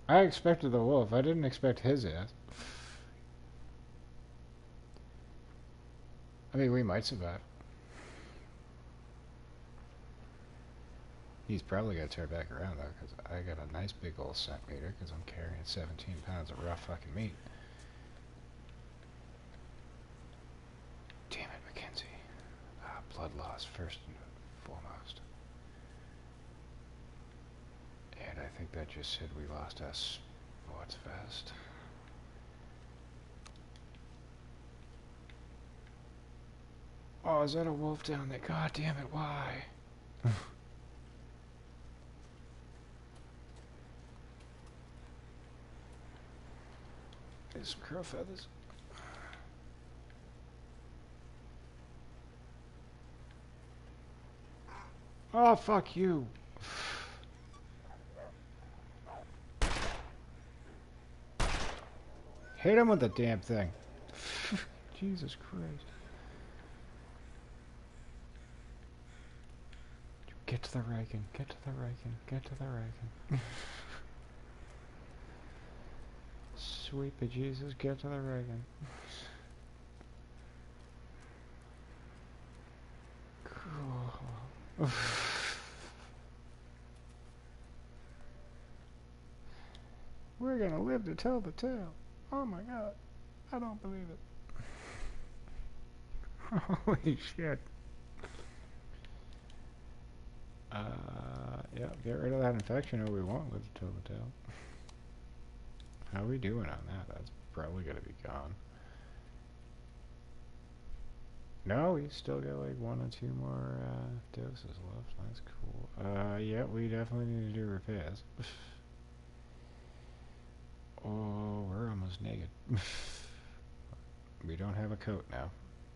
I expected the wolf. I didn't expect his ass. I mean, we might survive. He's probably got to turn back around, though, because I got a nice big old centimeter, because I'm carrying 17 pounds of raw fucking meat. Damn it, Mackenzie. Blood loss, first and foremost. And I think that just said we lost our sports vest. Oh, is that a wolf down there? God damn it, why? There's some crow feathers. Oh, fuck you. Hit him with the damn thing. Jesus Christ. Get to the Reagan. Get to the Reagan. Get to the Reagan. Sweet bejesus, get to the Reagan. Cool. We're gonna live to tell the tale. Oh my god. I don't believe it. Holy shit. Yeah, get rid of that infection or we won't with the tail. How are we doing on that? That's probably gonna be gone. No, we still got like 1 or 2 more doses left. That's cool. Yeah, we definitely need to do repairs. Oh, we're almost naked. We don't have a coat now,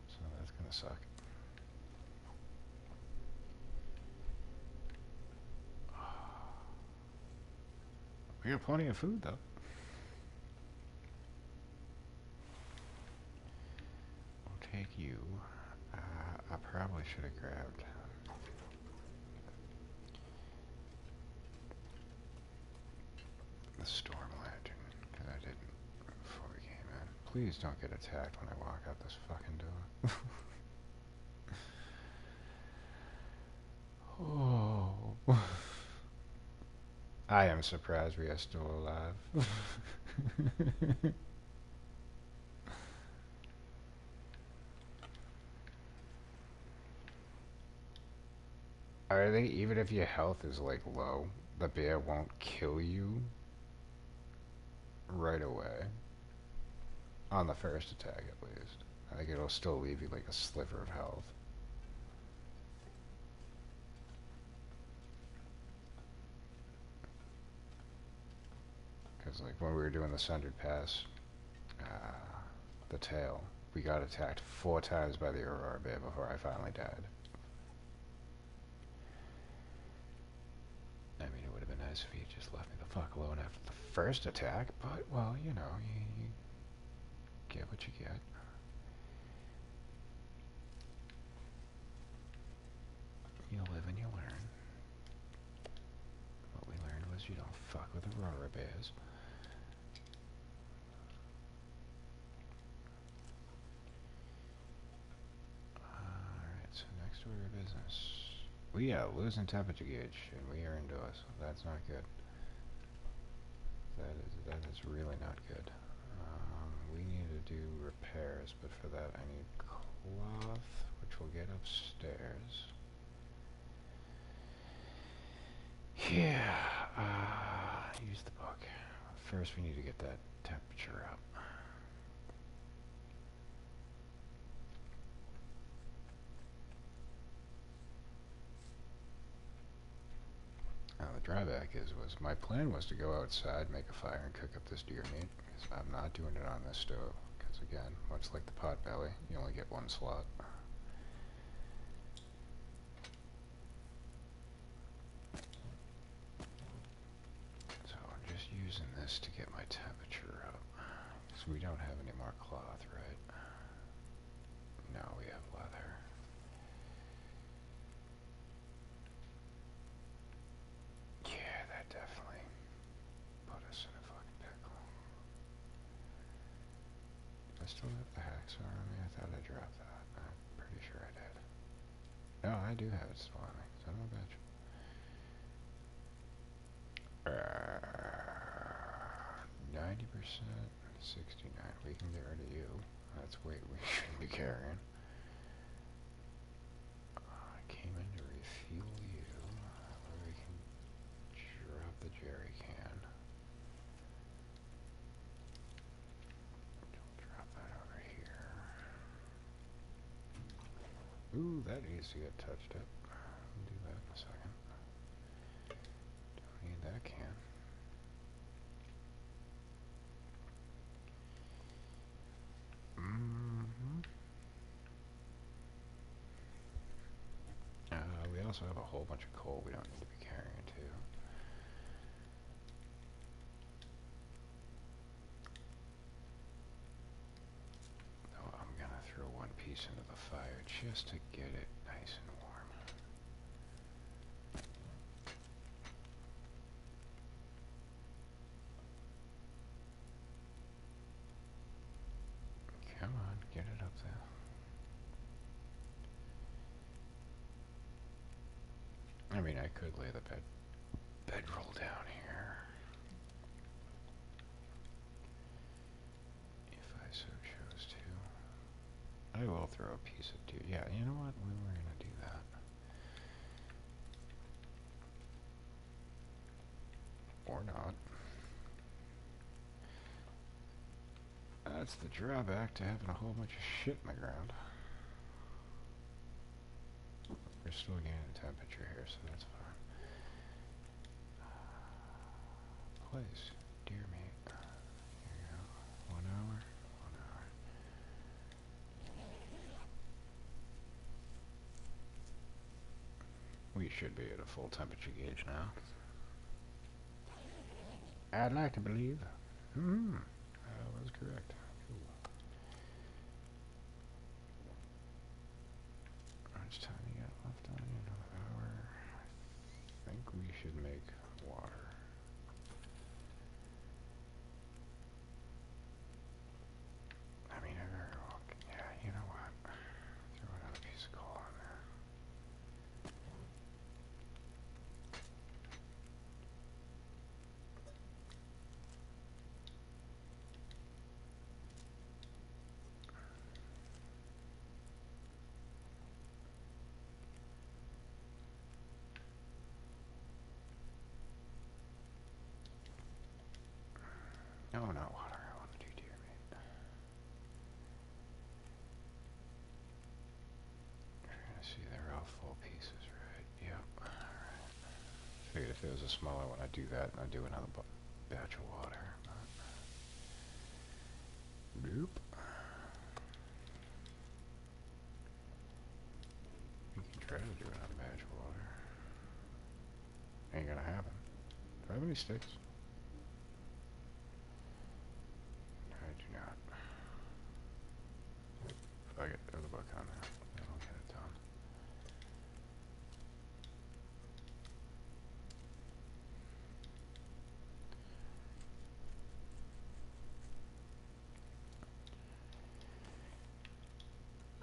so that's gonna suck. We got plenty of food though. We'll take you. I probably should have grabbed the storm lantern, because I didn't before we came in. Please don't get attacked when I walk out this fucking door. Oh. I am surprised we are still alive. I think even if your health is like low, the bear won't kill you right away. On the first attack at least. I think it'll still leave you like a sliver of health. Because like when we were doing the Sundered Pass, the tail, we got attacked 4 times by the Aurora Bear before I finally died. I mean, it would have been nice if he just left me the fuck alone after the first attack, but, well, you know, you get what you get. You live and you learn. What we learned was you don't fuck with Aurora Bears. Alright, so next order of business. We are losing temperature gauge, and we are indoors. That's not good. That is really not good. We need to do repairs, but for that I need cloth, which we'll get upstairs. Yeah, use the book. First we need to get that temperature up. Now the drawback was my plan was to go outside, make a fire, and cook up this deer meat. Because I'm not doing it on this stove. Because again, much like the pot belly, you only get 1 slot. So I'm just using this to get my temperature up. Because we don't have any more cloth, right? No, we have leather. Yeah, that definitely put us in a fucking pickle. Do I still have the hacksaw on me? I thought I dropped that. I'm pretty sure I did. No, I do have it still on me. Son of a bitch. 90%, 69. We can get rid of you. That's weight we shouldn't be carrying. I came in to refuel you. We can drop the jerry can. Drop that over here. Ooh, that needs to get touched up. I'll do that in a second. Don't need that can. We also have a whole bunch of coal we don't need to be carrying too. Though I'm gonna throw 1 piece into the fire just to get it nice and warm. Come on, get it up there. I mean, I could lay the bedroll down here if I so I will throw a piece of deer. Yeah, you know what? We were gonna do that. Or not. That's the drawback to having a whole bunch of shit in the ground. We're still gaining temperature here, so that's fine. Place. Deer meat. Here you go. 1 hour. 1 hour. We should be at a full temperature gauge now. I'd like to believe. That was correct. Cool. How much time you got left on you? Another hour. I think we should make water. I mean, I very well. Yeah, you know what? Throw another piece of coal on there. No, not water. I want to do deer meat. We're gonna see they're all full pieces, right? Yep. Alright. Figured if it was a smaller one, I'd do that and I'd do another batch of water. But nope. You can try to do another batch of water. Ain't gonna happen. Do I have any sticks? I do not. Fuck it, throw the book on there. That'll get it done.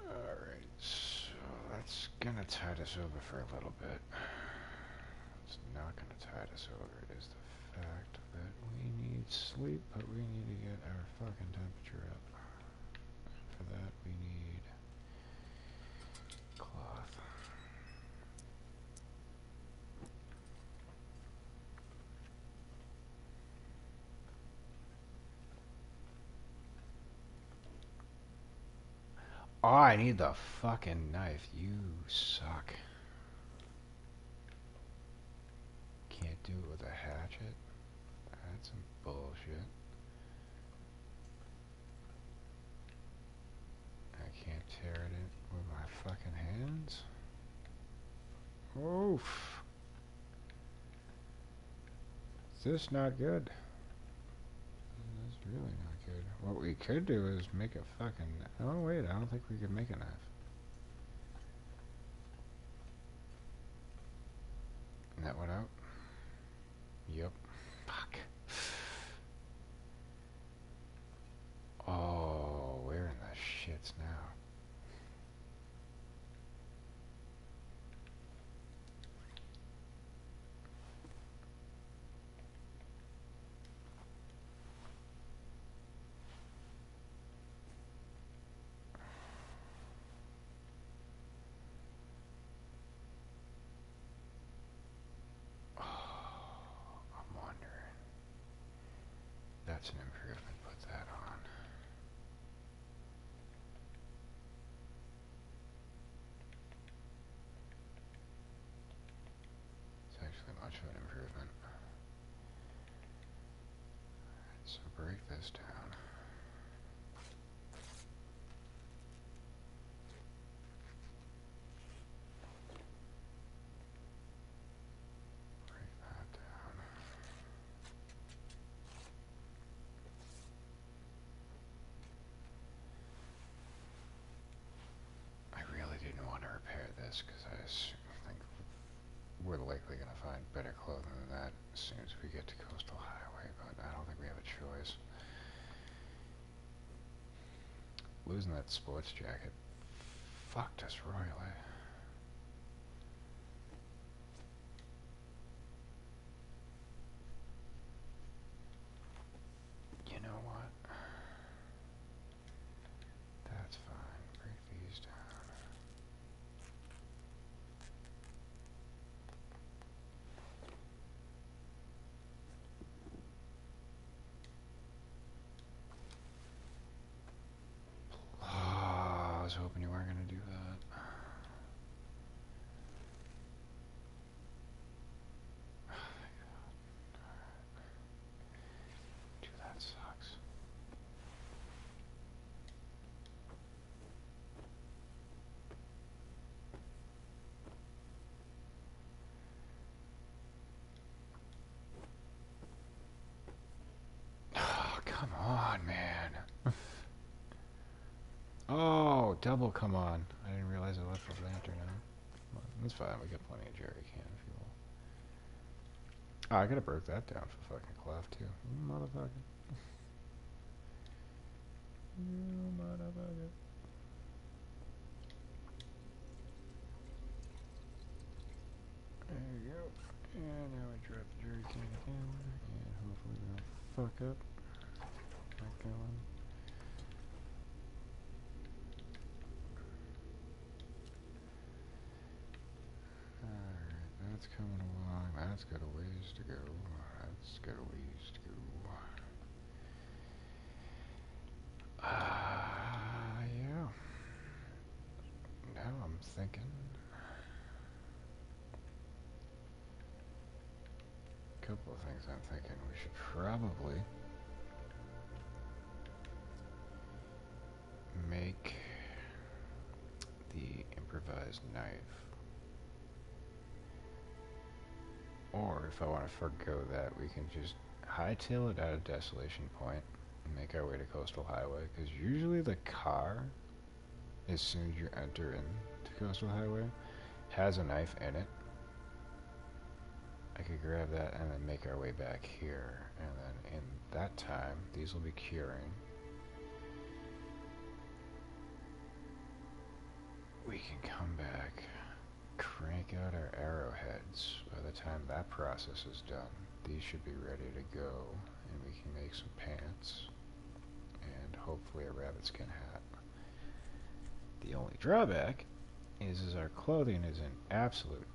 Alright, so that's gonna tide us over for a little bit. What's not gonna tide us over is the fact that we need sleep, but we need to get our fucking temperature up. For that, we need cloth. Oh, I need the fucking knife. You suck. Can't do it with a hatchet? That's some bullshit. I can't tear it in with my fucking hands? Oof. Is this not good? This is really not good. What we could do is make a fucking... Oh wait, I don't think we could make a knife. And that went out? Yep. Fuck. Oh, we're in the shits now. I'm wondering. That's an improvement. Put that on. It's actually much of an improvement. So break this down. Break that down. I really didn't want to repair this because I think we're likely going to find better clothing than that as soon as we get to Coastal Highway, but I don't think we have a choice. Losing that sports jacket fucked us royally. You know what? That's fine. Break was hoping you weren't going to do that. Dude, that sucks. Oh, come on, man. Oh, double come on. I didn't realize I left the lantern on. Well, that's fine, we got plenty of jerry can fuel. Oh, I could have broke that down for fucking Clef too. You motherfucker. You motherfucker. There you go. And now we drop the jerry can again. And hopefully we don't fuck up. Not going. Alright, that's coming along. That's got a ways to go. That's got a ways to go. Yeah. Now I'm thinking. A couple of things I'm thinking. We should probably make the improvised knife. Or if I want to forgo that, we can just hightail it out of Desolation Point and make our way to Coastal Highway. Because usually the car, as soon as you enter into Coastal Highway, has a knife in it. I could grab that and then make our way back here. And then in that time, these will be curing. We can come back, crank out our arrowheads. By the time that process is done, these should be ready to go, and we can make some pants and hopefully a rabbit skin hat. The only drawback is our clothing is in absolute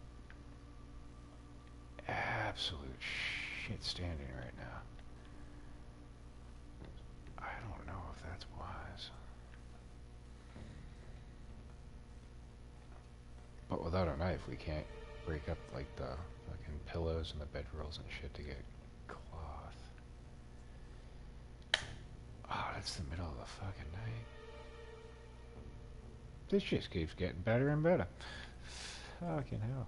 shit standing right now. I don't know if that's wise. But without a knife, we can't break up like the fucking pillows and the bedrolls and shit to get cloth. Oh, that's the middle of the fucking night. This just keeps getting better and better. Fucking hell.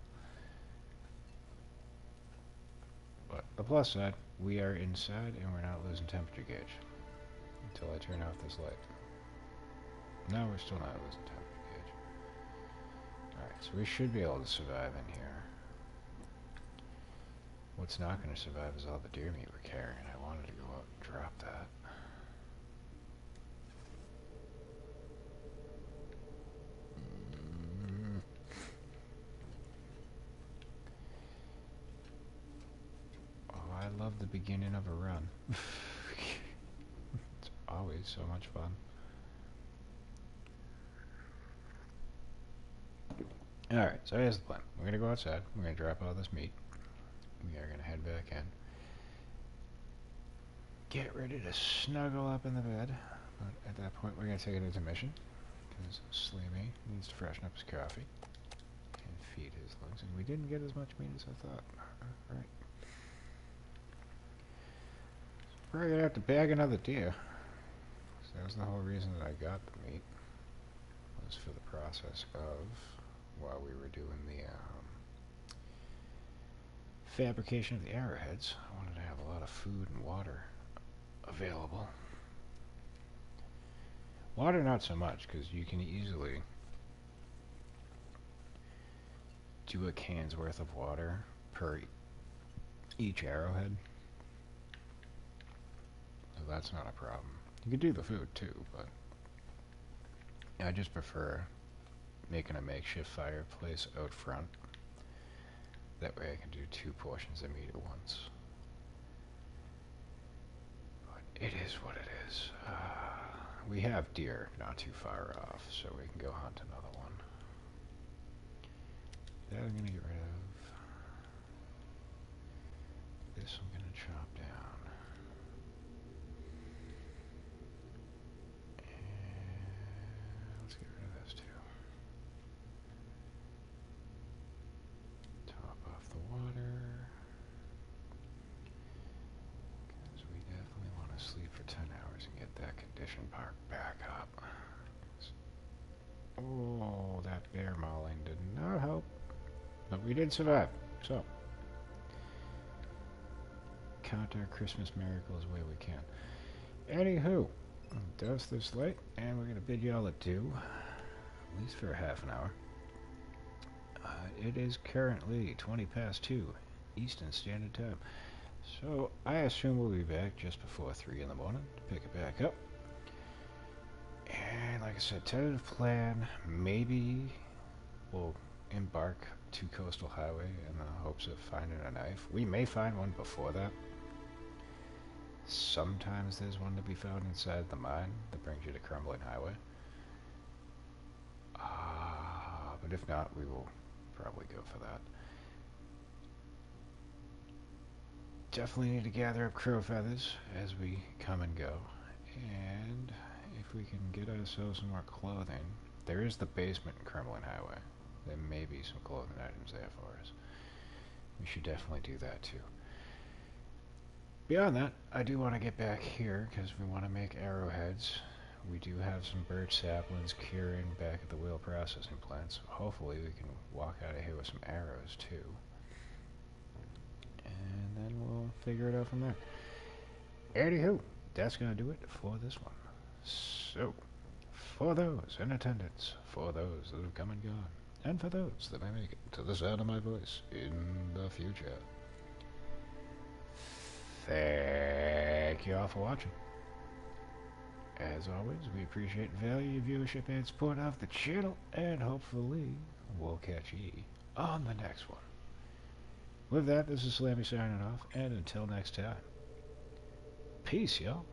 But the plus side, we are inside and we're not losing temperature gauge until I turn off this light. No, we're still not losing temperature gauge. Alright, so we should be able to survive in here. What's not going to survive is all the deer meat we're carrying. I wanted to go out and drop that. Oh, I love the beginning of a run. It's always so much fun. Alright, so here's the plan. We're going to go outside. We're going to drop all this meat. We are going to head back in. Get ready to snuggle up in the bed. But at that point, we're going to take it into mission. Because Sleemy needs to freshen up his coffee. And feed his legs. And we didn't get as much meat as I thought. Alright. We're going to have to bag another deer. So that was the whole reason that I got the meat. Was for the process of... while we were doing the fabrication of the arrowheads, I wanted to have a lot of food and water available. Water not so much, because you can easily do a can's worth of water per each arrowhead. So that's not a problem. You could do the food too, but I just prefer making a makeshift fireplace out front. That way I can do 2 portions of meat at once. But it is what it is. We have deer not too far off, so we can go hunt another one. That I'm going to get rid of. This I'm going to chop down. And let's get rid of mission park back up. Oh, that bear mauling did not help. But we did survive. So, count our Christmas miracles where we can. Anywho, does this late, and we're going to bid y'all adieu, at least for half an hour. It is currently 20 past 2 Eastern Standard Time. So, I assume we'll be back just before 3 in the morning to pick it back up. And like I said, tentative plan, maybe we'll embark to Coastal Highway in the hopes of finding a knife. We may find one before that. Sometimes there's one to be found inside the mine that brings you to Crumbling Highway. But if not, we will probably go for that. Definitely need to gather up crow feathers as we come and go. And if we can get ourselves some more clothing, there is the basement in Crumbling Highway. There may be some clothing items there for us. We should definitely do that too. Beyond that, I do want to get back here because we want to make arrowheads. We do have some birch saplings curing back at the wheel processing plant, so hopefully we can walk out of here with some arrows too. And then we'll figure it out from there. Anywho, that's going to do it for this one. So, for those in attendance, for those that have come and gone, and for those that may make it to the sound of my voice in the future, thank you all for watching. As always, we appreciate and value your viewership and support of the channel, and hopefully we'll catch ye on the next one. With that, this is Slammy signing off, and until next time, peace, y'all.